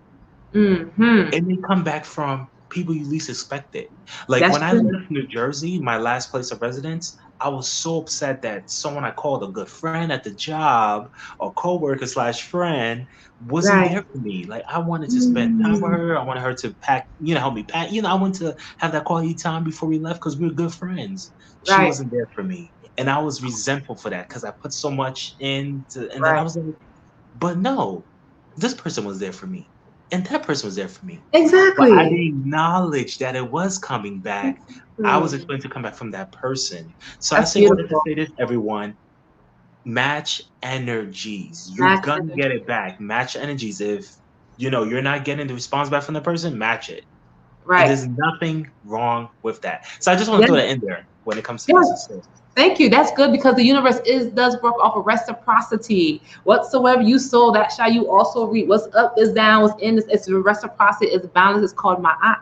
Mm-hmm. It may come back from people you least expected. Like, That's when I true. left New Jersey, my last place of residence, I was so upset that someone I called a good friend at the job, or coworker slash friend, wasn't Right. there for me. Like, I wanted to spend time with Mm. her. I wanted her to pack, help me pack. I wanted to have that quality time before we left, because we were good friends. She Right. wasn't there for me. And I was resentful for that, because I put so much into, and then I Right. was like, but no, this person was there for me. And that person was there for me. But I Exactly. didn't acknowledge that it was coming back. I was Exactly. expecting to come back from that person. So I That's say all that to beautiful. say this, everyone: match energies. You're Match gonna energy. get it back. Match energies. If you're not getting the response back from the person, match it. And Right. there's nothing wrong with that. So I just want to Yes. throw that in there when it comes to Yes. business. So, Thank you. That's good because the universe does work off of reciprocity. Whatsoever you sow, that shall you also reap. What's up is down. What's in this? It's reciprocity. It's balance. It's called ma'at.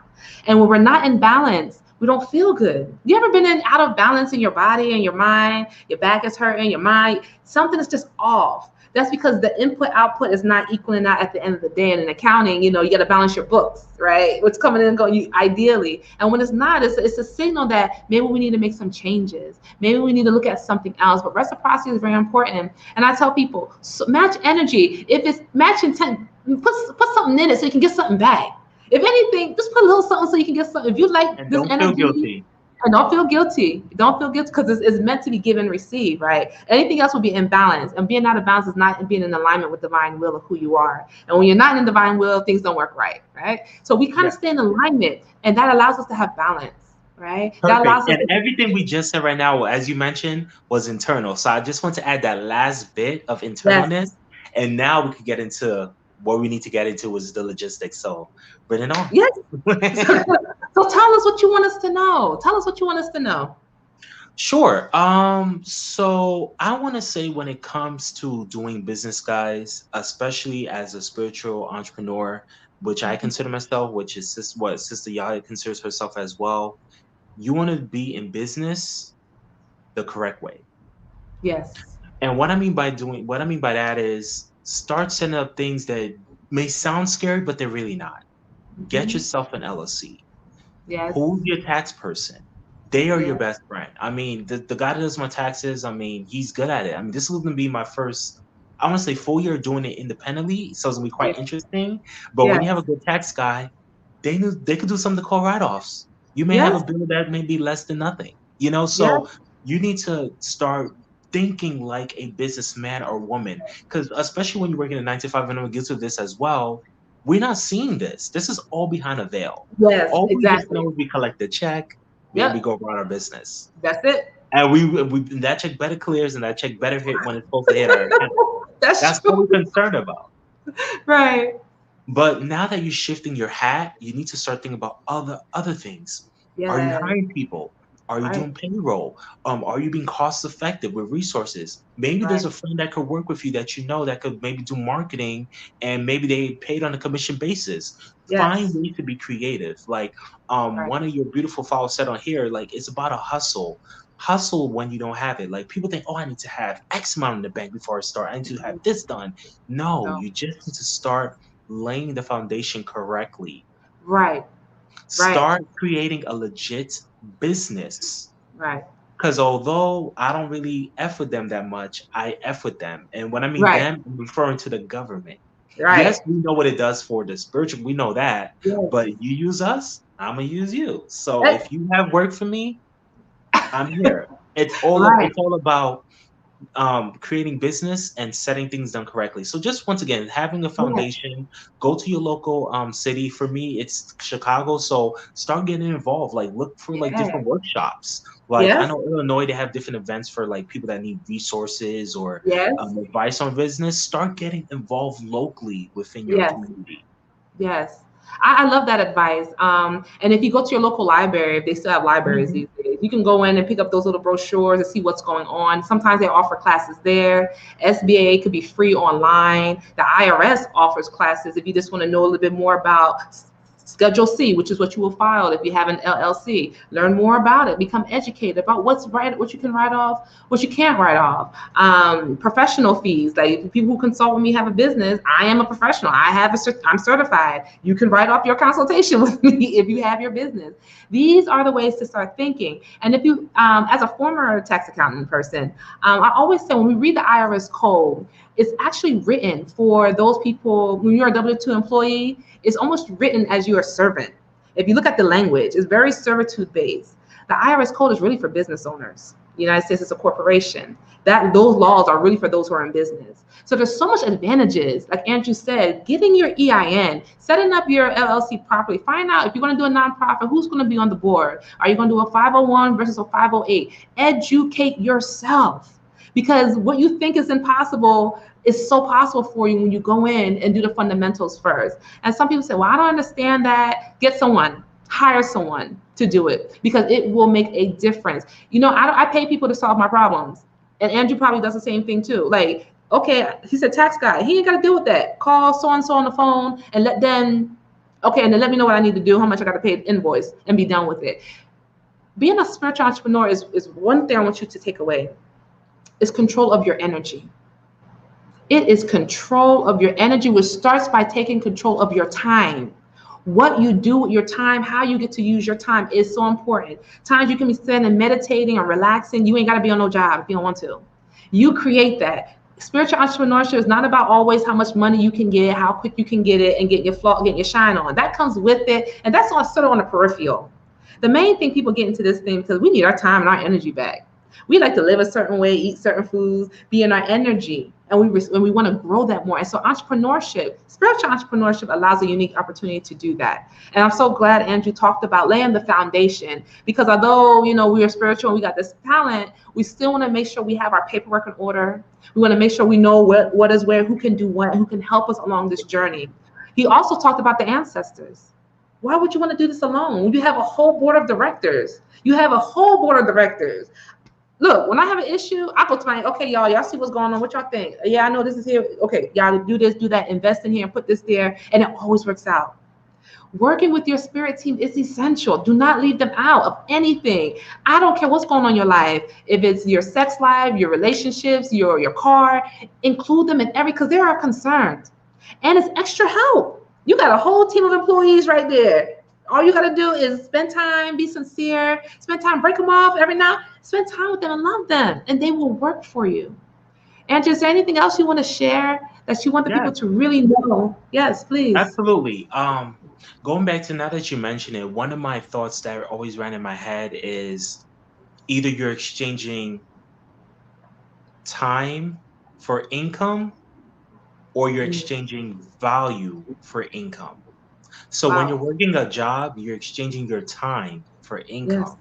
And when we're not in balance, we don't feel good. You ever been out of balance in your body and your mind? Your back is hurting. Your mind, something is just off. That's because the input output is not equaling out at the end of the day. And in accounting, you got to balance your books, right? What's coming in and going, ideally. And when it's not, it's a signal that maybe we need to make some changes. Maybe we need to look at something else. But reciprocity is very important. And I tell people, so match energy. If it's match intent, put something in it so you can get something back. If anything, just put a little something so you can get something. If you like and this don't feel energy, guilty. And don't feel guilty. Don't feel guilty because it's meant to be give and receive, right? Anything else will be imbalance. And being out of balance is not being in alignment with divine will of who you are. And when you're not in divine will, things don't work right, right? So we kind Yeah. of stay in alignment, and that allows us to have balance, right? That Perfect. allows us And to, everything we just said right now, as you mentioned, was internal. So I just want to add that last bit of internalness. yes, And now we could get into what we need to get into, which is the logistics. So bring it on. yes. So tell us what you want us to know. Tell us what you want us to know. Sure. So I want to say when it comes to doing business, guys, especially as a spiritual entrepreneur, which I Mhm. consider myself, which is what Sister Yaya considers herself as well, you want to be in business the correct way. Yes. And what I mean by that is start setting up things that may sound scary, but they're really not. Get Hmm. yourself an LLC. Yes. Who's your tax person? They are your Yes. best friend. I mean, the guy that does my taxes, I mean, he's good at it. I mean, this is going to be my first, I want to say, full year doing it independently. So it's going to be quite Yes. interesting. But when you have a Yes. good tax guy, they could do something called write-offs. You may have a Yes. bill that may be less than nothing, Yes. so you need to start thinking like a businessman or woman. Because especially when you're working a 9 to 5, and I'm guilty of this as well, we're not seeing this. This is all behind a veil. Yes. All we just Exactly. know is we collect the check and we Yep. go about our business. That's it. And we that check better clears and that check better hit when it's supposed to hit our account. That's That's all we're true. concerned about. Right. But now that you're shifting your hat, you need to start thinking about other things. Are you Yes. hiring people? Are you Right. doing payroll? Are you being cost effective with resources? Maybe there's Right. a friend that could work with you that you know that could maybe do marketing and maybe they paid on a commission basis. Find Yes. ways to be creative. Like Right. one of your beautiful followers said on here, like it's about a hustle. Hustle when you don't have it. Like people think, oh, I need to have X amount in the bank before I start. I need to have this done. No, No. you just need to start laying the foundation correctly. Right. Right. Start creating a legit business. Right. Because although I don't really F with them that much, I F with them. And when I mean Right. them, I'm referring to the government. Yes, Right. we know what it does for the spiritual, we know that. But Yes. you use us, I'm gonna use you. So Eh, if you have work for me, I'm here. right. It's all about creating business and setting things done correctly. So just once again, having a Yes. foundation, go to your local city. For me, it's Chicago. So start getting involved. Like look for like Yes. different workshops. Like I Yes. know Illinois, they have different events for like people that need resources or Yes. advice on business. Start getting involved locally within your Yes. community. Yes. I love that advice. And if you go to your local library, if they still have libraries Mhm. these days, you can go in and pick up those little brochures and see what's going on. Sometimes they offer classes there. SBAA could be free online. The IRS offers classes if you just want to know a little bit more about Schedule C, which is what you will file if you have an LLC. Learn more about it. Become educated about what's right, what you can write off, what you can't write off. Professional fees, like people who consult with me have a business. I am a professional. I'm certified. You can write off your consultation with me if you have your business. These are the ways to start thinking. And if you, as a former tax accountant person, I always say when we read the IRS code, it's actually written for those people. When you're a W-2 employee, it's almost written as you're a servant. If you look at the language, it's very servitude based. The IRS code is really for business owners. The United States is a corporation. Those laws are really for those who are in business. So there's so much advantages. Like Andrew said, getting your EIN, setting up your LLC properly. Find out if you're going to do a nonprofit, who's going to be on the board. Are you going to do a 501 versus a 508? Educate yourself, because what you think is impossible is so possible for you when you go in and do the fundamentals first. And some people say, well, I don't understand that. Get someone, hire someone to do it, because it will make a difference. I pay people to solve my problems. And Andrew probably does the same thing too. Like, okay, he's a tax guy. He ain't got to deal with that. Call so-and-so on the phone and let them, okay, and then let me know what I need to do, how much I got to pay the invoice, and be done with it. Being a spiritual entrepreneur is one thing I want you to take away. Is control of your energy. It is control of your energy, which starts by taking control of your time. What you do with your time, how you get to use your time is so important. Times you can be standing, meditating or relaxing. You ain't got to be on no job if you don't want to. You create that. Spiritual entrepreneurship is not about always how much money you can get, how quick you can get it, and get your shine on. That comes with it, and that's all sort of on the peripheral. The main thing people get into this thing because we need our time and our energy back. We like to live a certain way, eat certain foods, be in our energy, and we want to grow that more. And so entrepreneurship, spiritual entrepreneurship allows a unique opportunity to do that. And I'm so glad Andrew talked about laying the foundation, because although, we are spiritual and we got this talent, we still want to make sure we have our paperwork in order. We want to make sure we know what is where, who can do what, who can help us along this journey. He also talked about the ancestors. Why would you want to do this alone? You have a whole board of directors. You have a whole board of directors. Look, when I have an issue, I go to okay, y'all see what's going on. What y'all think? Yeah, I know this is here. Okay, y'all do this, do that, invest in here, and put this there, and it always works out. Working with your spirit team is essential. Do not leave them out of anything. I don't care what's going on in your life. If it's your sex life, your relationships, your car, include them in because they are concerned. And it's extra help. You got a whole team of employees right there. All you got to do is spend time, be sincere, spend time, break them off every now. Spend time with them and love them, and they will work for you. Andrew, is there anything else you want to share that you want the people to really know? Yes, please. Absolutely. Going back to now that you mention it, one of my thoughts that always ran in my head is either you're exchanging time for income or you're exchanging value for income. So when you're working a job, you're exchanging your time for income. Yes.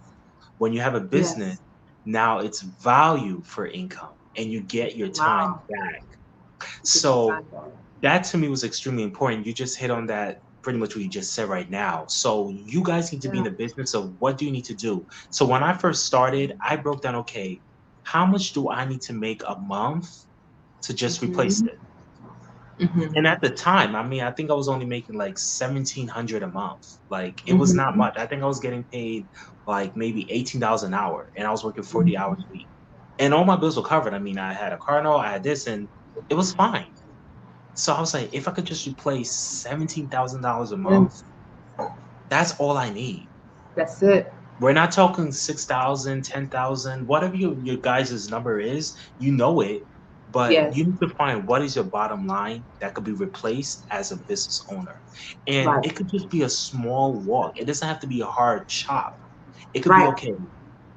When you have a business, now it's value for income, and you get your time back. So that to me was extremely important. You just hit on that pretty much what you just said right now. So you guys need to be in the business of what do you need to do. So when I first started, I broke down, okay, how much do I need to make a month to just replace it? And at the time, I think I was only making like $1,700 a month. Like it was not much. I think I was getting paid like maybe $18 an hour, and I was working 40 hours a week, and all my bills were covered. I had a car note, I had this, and it was fine. So I was like, if I could just replace $17,000 a month, that's all I need. That's it. We're not talking 6,000, 10,000, whatever your guys' number is, you know it. But you need to find what is your bottom line that could be replaced as a business owner. And it could just be a small walk. It doesn't have to be a hard chop. It could be, okay,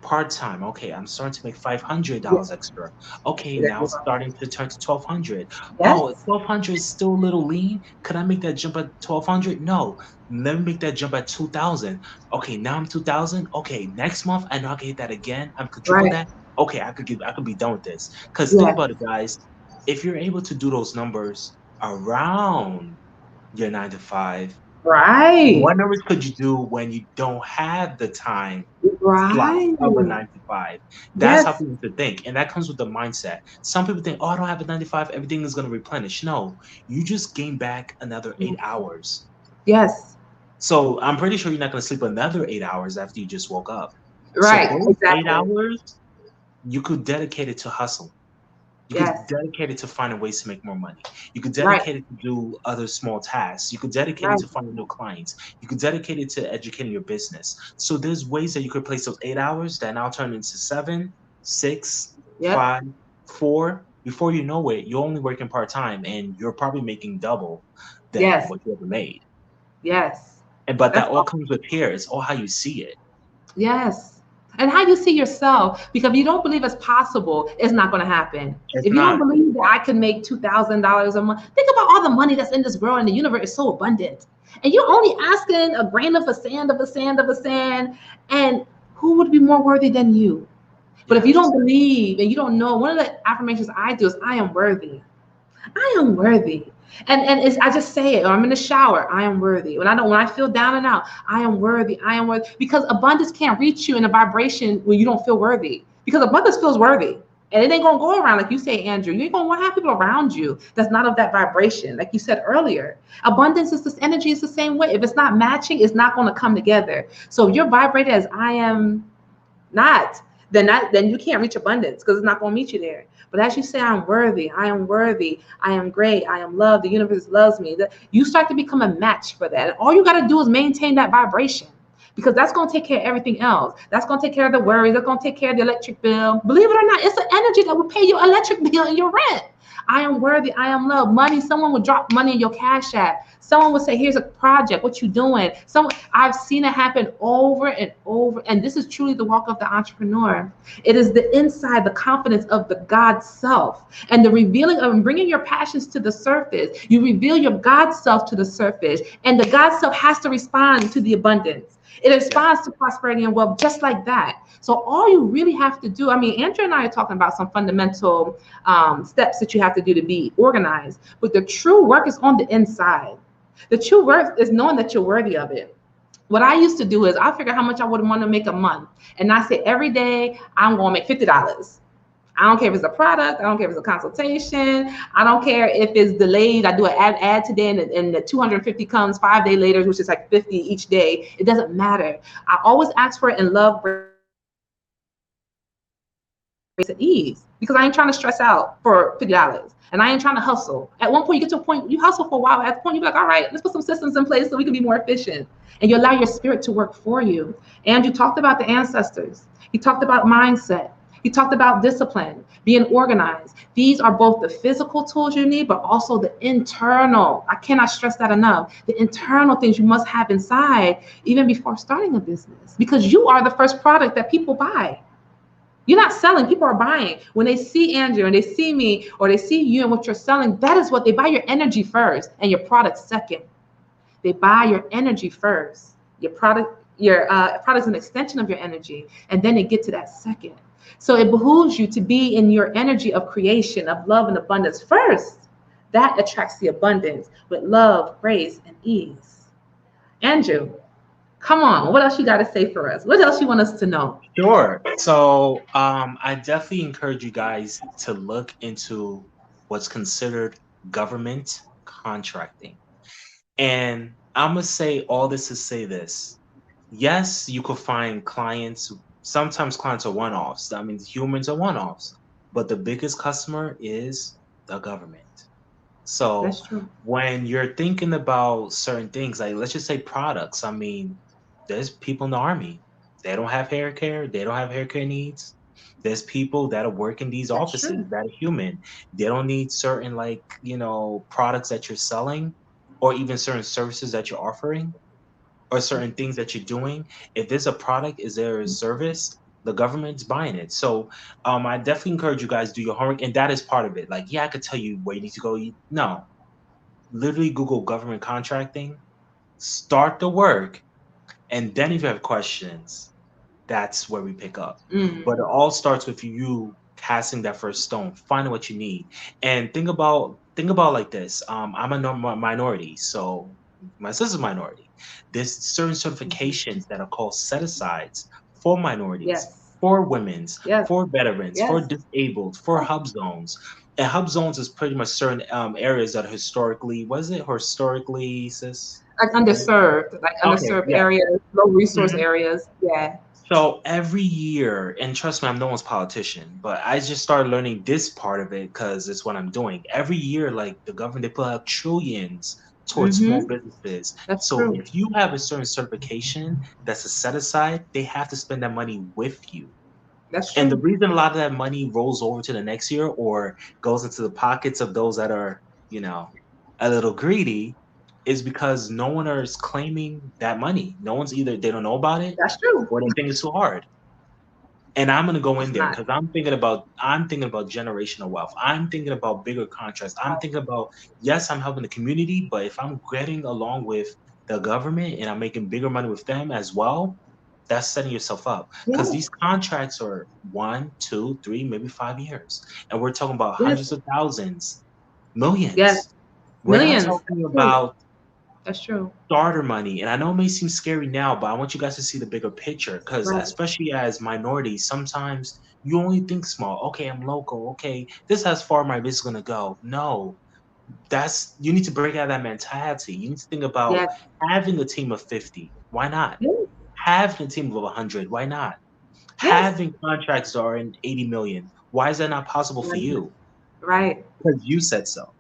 part-time. Okay, I'm starting to make $500 extra. Okay, now it's starting to turn to $1,200. Oh, $1,200 is still a little lean. Could I make that jump at $1,200? No. Let me make that jump at $2,000. Okay, now I'm $2,000. Okay, next month I know I can hit that again. I could triple that. Okay, I could be done with this. Because think about it, guys. If you're able to do those numbers around your 9 to 5, what numbers could you do when you don't have the time of a 9 to 5? That's how people should think, and that comes with the mindset. Some people think, oh, I don't have a 9 to 5, everything is going to replenish. No, you just gain back another 8 hours. Yes. So I'm pretty sure you're not going to sleep another 8 hours after you just woke up. Right. So those 8 hours, you could dedicate it to hustle. You could dedicate it to finding ways to make more money. You could dedicate it to do other small tasks. You could dedicate it to finding new clients. You could dedicate it to educating your business. So there's ways that you could place those 8 hours that now turn into 7, 6, 5, 4. Before you know it, you're only working part-time, and you're probably making double than what you ever made. Yes. But that all comes with here. It's all how you see it. Yes. And how you see yourself, because if you don't believe it's possible, it's not going to happen. If you don't believe that I can make $2,000 a month, think about all the money that's in this world, and the universe is so abundant. And you're only asking a grain of a sand of a sand of a sand. And who would be more worthy than you? But if you don't believe and you don't know, one of the affirmations I do is I am worthy. I am worthy. And I just say it, or I'm in the shower, I am worthy. When I feel down and out, I am worthy, I am worthy. Because abundance can't reach you in a vibration where you don't feel worthy. Because abundance feels worthy. And it ain't gonna go around, like you say, Andrew. You ain't gonna have people around you that's not of that vibration, like you said earlier. Abundance is this energy, is the same way. If it's not matching, it's not gonna come together. So if you're vibrated as I am not, then you can't reach abundance, because it's not gonna meet you there. But as you say, I'm worthy, I am worthy, I am great, I am loved, the universe loves me, you start to become a match for that. And all you got to do is maintain that vibration, because that's going to take care of everything else. That's going to take care of the worries. That's going to take care of the electric bill. Believe it or not, it's the energy that will pay your electric bill and your rent. I am worthy. I am loved. Money, someone would drop money in your cash app. Someone would say, here's a project. What you doing? I've seen it happen over and over. And this is truly the walk of the entrepreneur. It is the inside, the confidence of the God self and the revealing of bringing your passions to the surface. You reveal your God self to the surface, and the God self has to respond to the abundance. It responds to prosperity and wealth just like that. So all you really have to do, I mean, Andrew and I are talking about some fundamental steps that you have to do to be organized, but the true work is on the inside. The true work is knowing that you're worthy of it. What I used to do is I figure how much I would want to make a month. And I say every day I'm going to make $50. I don't care if it's a product. I don't care if it's a consultation. I don't care if it's delayed. I do an ad today and the 250 comes 5 days later, which is like 50 each day. It doesn't matter. I always ask for it in love, grace, and ease, because I ain't trying to stress out for $50. And I ain't trying to hustle. At one point, you get to a point, you hustle for a while. At the point, you're like, all right, let's put some systems in place so we can be more efficient. And you allow your spirit to work for you. And you talked about the ancestors. You talked about mindset. You talked about discipline, being organized. These are both the physical tools you need, but also the internal. I cannot stress that enough. The internal things you must have inside even before starting a business, because you are the first product that people buy. You're not selling, people are buying. When they see Andrew and they see me or they see you and what you're selling, that is what they buy. Your energy first and your product second. They buy your energy first. Your product is an extension of your energy, and then they get to that second. So it behooves you to be in your energy of creation, of love and abundance first. That attracts the abundance with love, grace, and ease. Andrew, come on. What else you got to say for us? What else you want us to know? Sure. So I definitely encourage you guys to look into what's considered government contracting. And I'm going to say all this to say this. Yes, you could find clients. Sometimes clients are one-offs. That means humans are one-offs. But the biggest customer is the government. So That's true. when you're thinking about certain things, like let's just say products, I mean, there's people in the army. They don't have hair care. They don't have hair care needs. There's people that are working these That's offices true. that are human. They don't need certain products that you're selling or even certain services that you're offering or certain things that you're doing. If there's a product, is there a service? The government's buying it. So I definitely encourage you guys to do your homework, and that is part of it. Like, yeah, I could tell you where you need to go. No, literally Google government contracting, start the work, and then if you have questions, that's where we pick up. Mm. But it all starts with you casting that first stone, finding what you need, and think about like this. I'm a minority, so my sister's minority. There's certain certifications that are called set asides for minorities, Yes. for women's, Yes. for veterans, for Yes. disabled, for hub zones. And hub zones is pretty much certain areas that are historically, was it historically, sis? Like Okay, underserved yeah. areas, low resource Mhm. areas. Yeah. So every year, and trust me, I'm no one's politician, but I just started learning this part of it because it's what I'm doing. Every year, like the government, they put out trillions towards small Mm-hmm. businesses. That's So true. if you have a certain certification that's a set aside, they have to spend that money with you. That's And the true. reason a lot of that money rolls over to the next year or goes into the pockets of those that are, you know, a little greedy is because no one is claiming that money. No one's either they don't know about it That's true. or they think it's too hard. And I'm gonna go in It's there not. because I'm thinking about generational wealth. I'm thinking about bigger contracts. I'm thinking about, yes, I'm helping the community, but if I'm getting along with the government and I'm making bigger money with them as well, that's setting yourself up. Because Yes. these contracts are 1, 2, 3, maybe 5 years. And we're talking about Yes. hundreds of thousands, Yes. millions. We're not Millions. talking That's true. about That's true. starter money. And I know it may seem scary now, but I want you guys to see the bigger picture because, Right. especially as minorities, sometimes you only think small. Okay, I'm local. Okay, this is how far my business is going to go. No, you need to break out of that mentality. You need to think about Yes. having a team of 50. Why not? Yes. Having a team of 100. Why not? Yes. Having contracts that are in 80 million. Why is that not possible for you? Right. Because you said so.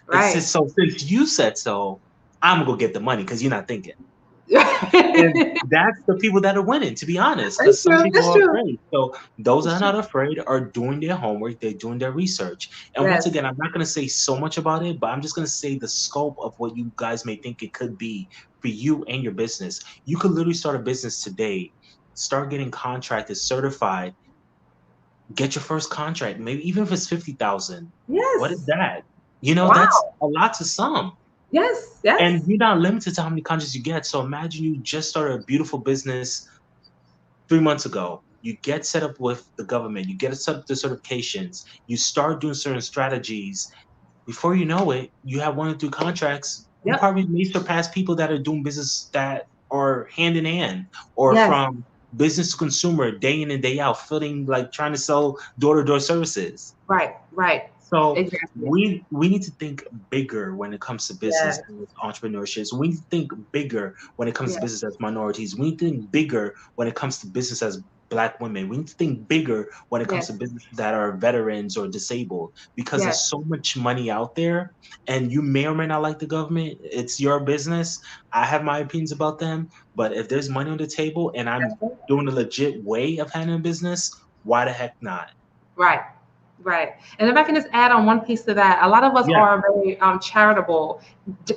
It's Right. just so since you said so, I'm gonna go get the money because you're not thinking. And that's the people that are winning, to be honest, That's because some true. people That's are true. afraid. So those that That's are true. not afraid are doing their homework, they're doing their research. And once Yes. again, I'm not going to say so much about it, but I'm just going to say the scope of what you guys may think it could be for you and your business. You could literally start a business today, start getting contracted, certified, get your first contract, maybe even if it's 50,000. What is Yes. that? You know, that's Wow. a lot to some. Yes. And Yes. you're not limited to how many contracts you get. So imagine you just started a beautiful business 3 months ago. You get set up with the government, you get set up the certifications, you start doing certain strategies. Before you know it, you have 1 or 2 contracts. You Yep. probably may surpass people that are doing business that are hand in hand, or Yes. from business to consumer, day in and day out, filling like trying to sell door-to-door services. Right. Right. So Exactly. we need to think bigger when it comes to business Yes. as entrepreneurships. We need to think bigger when it comes to Yes. business as minorities. We need to think bigger when it comes to business as Black women. We need to think bigger when it comes to Yes. businesses that are veterans or disabled, because Yes. there's so much money out there, and you may or may not like the government. It's your business. I have my opinions about them, but if there's money on the table and That's I'm right. doing a legit way of handling business, why the heck not? Right. Right. And if I can just add on one piece to that, a lot of us Yeah, are very charitable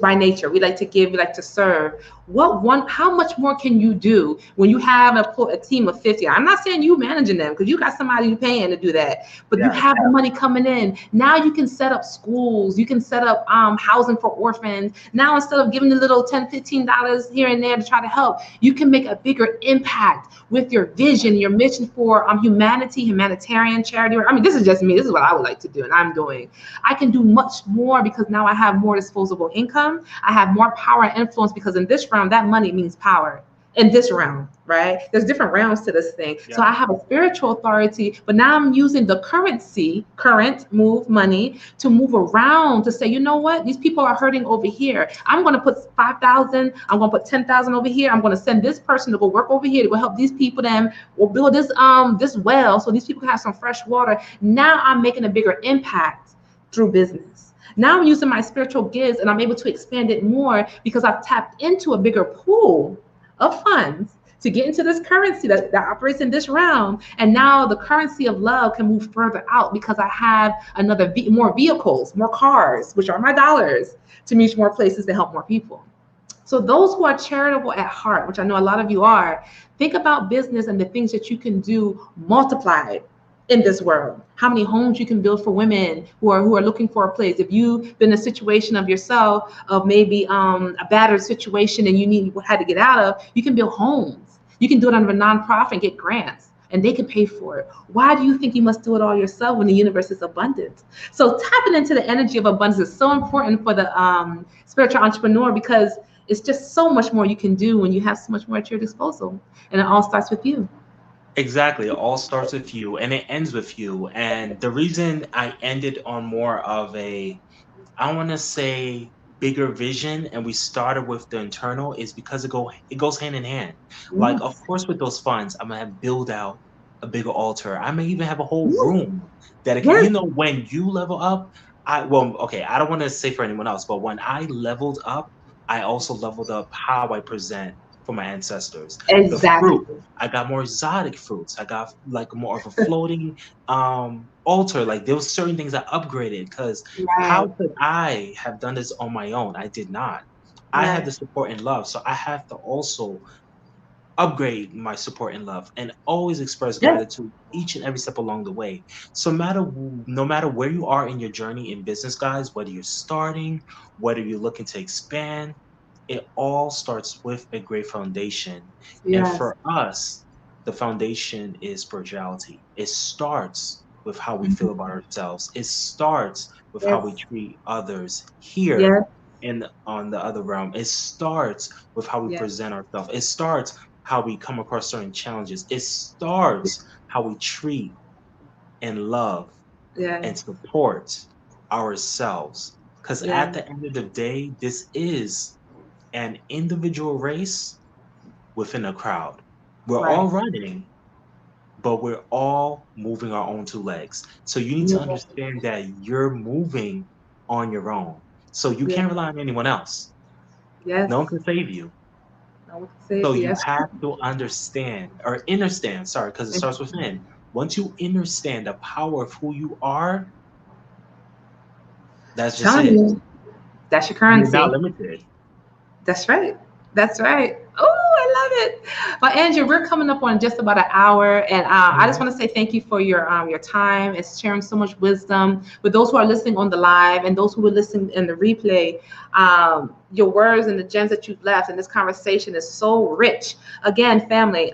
by nature. We like to give, we like to serve. How much more can you do when you have a team of 50? I'm not saying you managing them because you got somebody you paying to do that, but you yeah, have the money coming in. Now you can set up schools, you can set up housing for orphans. Now instead of giving the little $10, $15 here and there to try to help, you can make a bigger impact with your vision, your mission for humanity, humanitarian charity. I mean, this is just me. This is what I would like to do, and I'm doing. I can do much more because now I have more disposable income. I have more power and influence because in this realm, that money means power. In this realm, right? There's different realms to this thing. So yeah. I have a spiritual authority, but now I'm using the current move money to move around to say, you know what? These people are hurting over here. I'm going to put 5,000. I'm going to put 10,000 over here. I'm going to send this person to go work over here to go help these people. Then we'll build this well so these people can have some fresh water. Now I'm making a bigger impact through business. Now I'm using my spiritual gifts and I'm able to expand it more because I've tapped into a bigger pool of funds to get into this currency that operates in this realm. And now the currency of love can move further out because I have more vehicles, more cars, which are my dollars, to reach more places to help more people. So those who are charitable at heart, which I know a lot of you are, think about business and the things that you can do multiplied in this world. How many homes you can build for women who are looking for a place. If you've been in a situation of yourself of maybe a battered situation and had to get out of, you can build homes. You can do it under a nonprofit and get grants and they can pay for it. Why do you think you must do it all yourself when the universe is abundant? So tapping into the energy of abundance is so important for the spiritual entrepreneur because it's just so much more you can do when you have so much more at your disposal. And it all starts with you. Exactly. It all starts with you and it ends with you. And the reason I ended on more of a, I want to say, bigger vision, and we started with the internal, is because it goes hand in hand. Like, of Yes. course, with those funds, I'm gonna build out a bigger altar. I may even have a whole Yes. room dedicated. Yes. You know, when you level up, okay, I don't want to say for anyone else, but when I leveled up, I also leveled up how I present for my ancestors. The Exactly. fruit, I got more exotic fruits. I got like more of a floating altar. Like there was certain things I upgraded because how Right. could I have done this on my own? I did not. I had Right. the support and love, so I have to also upgrade my support and love and always express Yes. gratitude each and every step along the way. So no matter where you are in your journey in business, guys, whether you're starting, whether you're looking to expand, it all starts with a great foundation. And Yes. for us, the foundation is spirituality. It starts with how we feel Mhm. about ourselves. It starts with how we Yes. treat others here Yes. and on the other realm. It starts with how we Yes. present ourselves. It starts how we come across certain challenges. It starts how we treat and love and Yes. support ourselves. Because at Yes. the end of the day, this is an individual race within a crowd. We're all Right. running, but we're all moving our own 2 legs. So you need to Yes. understand that you're moving on your own. So you Yes. can't rely on anyone else. Yes. No one can save you. I would say So you yes. have to understand or understand, sorry, because it starts with in. Once you understand the power of who you are, that's just Telling it. you, that's your You're not currency. limited. That's right. That's right. Oh, I love it. Well, Andrew, we're coming up on just about an hour, and I just Mhm. want to say thank you for your time and sharing so much wisdom with those who are listening on the live and those who are listening in the replay. Your words and the gems that you've left in this conversation is so rich. Again, family,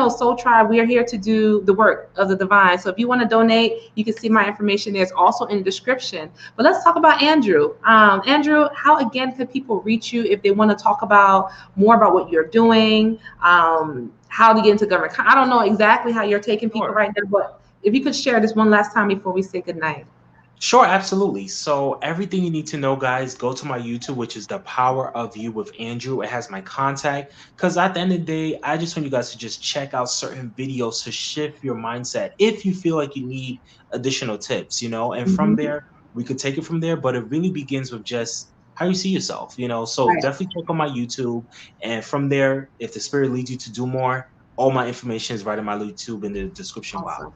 Soul Tribe, we are here to do the work of the divine. So if you want to donate, you can see my information there. It's also in the description. But let's talk about Andrew. Andrew, how again can people reach you if they want to talk about more about what you're doing? How to get into government? I don't know exactly how you're taking people Sure. right now, but if you could share this one last time before we say goodnight. Sure, absolutely. So everything you need to know, guys, go to my YouTube, which is The Power of You with Andrew. It has my contact. Because at the end of the day, I just want you guys to just check out certain videos to shift your mindset if you feel like you need additional tips, and from Mhm. there, we could take it from there. But it really begins with just how you see yourself. So Right. definitely check on my YouTube. And from there, if the spirit leads you to do more, all my information is right in my YouTube in the description box. Awesome.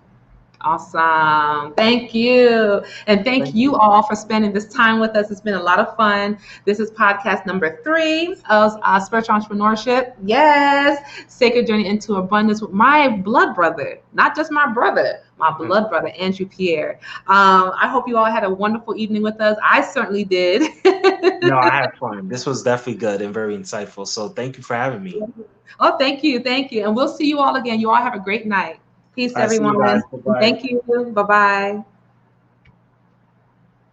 Awesome. Thank you. And thank Thank you you. all for spending this time with us. It's been a lot of fun. This is podcast number 3 of Spiritual Entrepreneurship. Yes. Sacred Journey into Abundance with my blood brother, not just my Mhm. blood brother, Andrew Pierre. I hope you all had a wonderful evening with us. I certainly did. No, I had fun. This was definitely good and very insightful. So thank you for having me. Oh, thank you. Thank you. And we'll see you all again. You all have a great night. Peace, I see you guys. everyone. Bye And bye. thank you. Bye bye.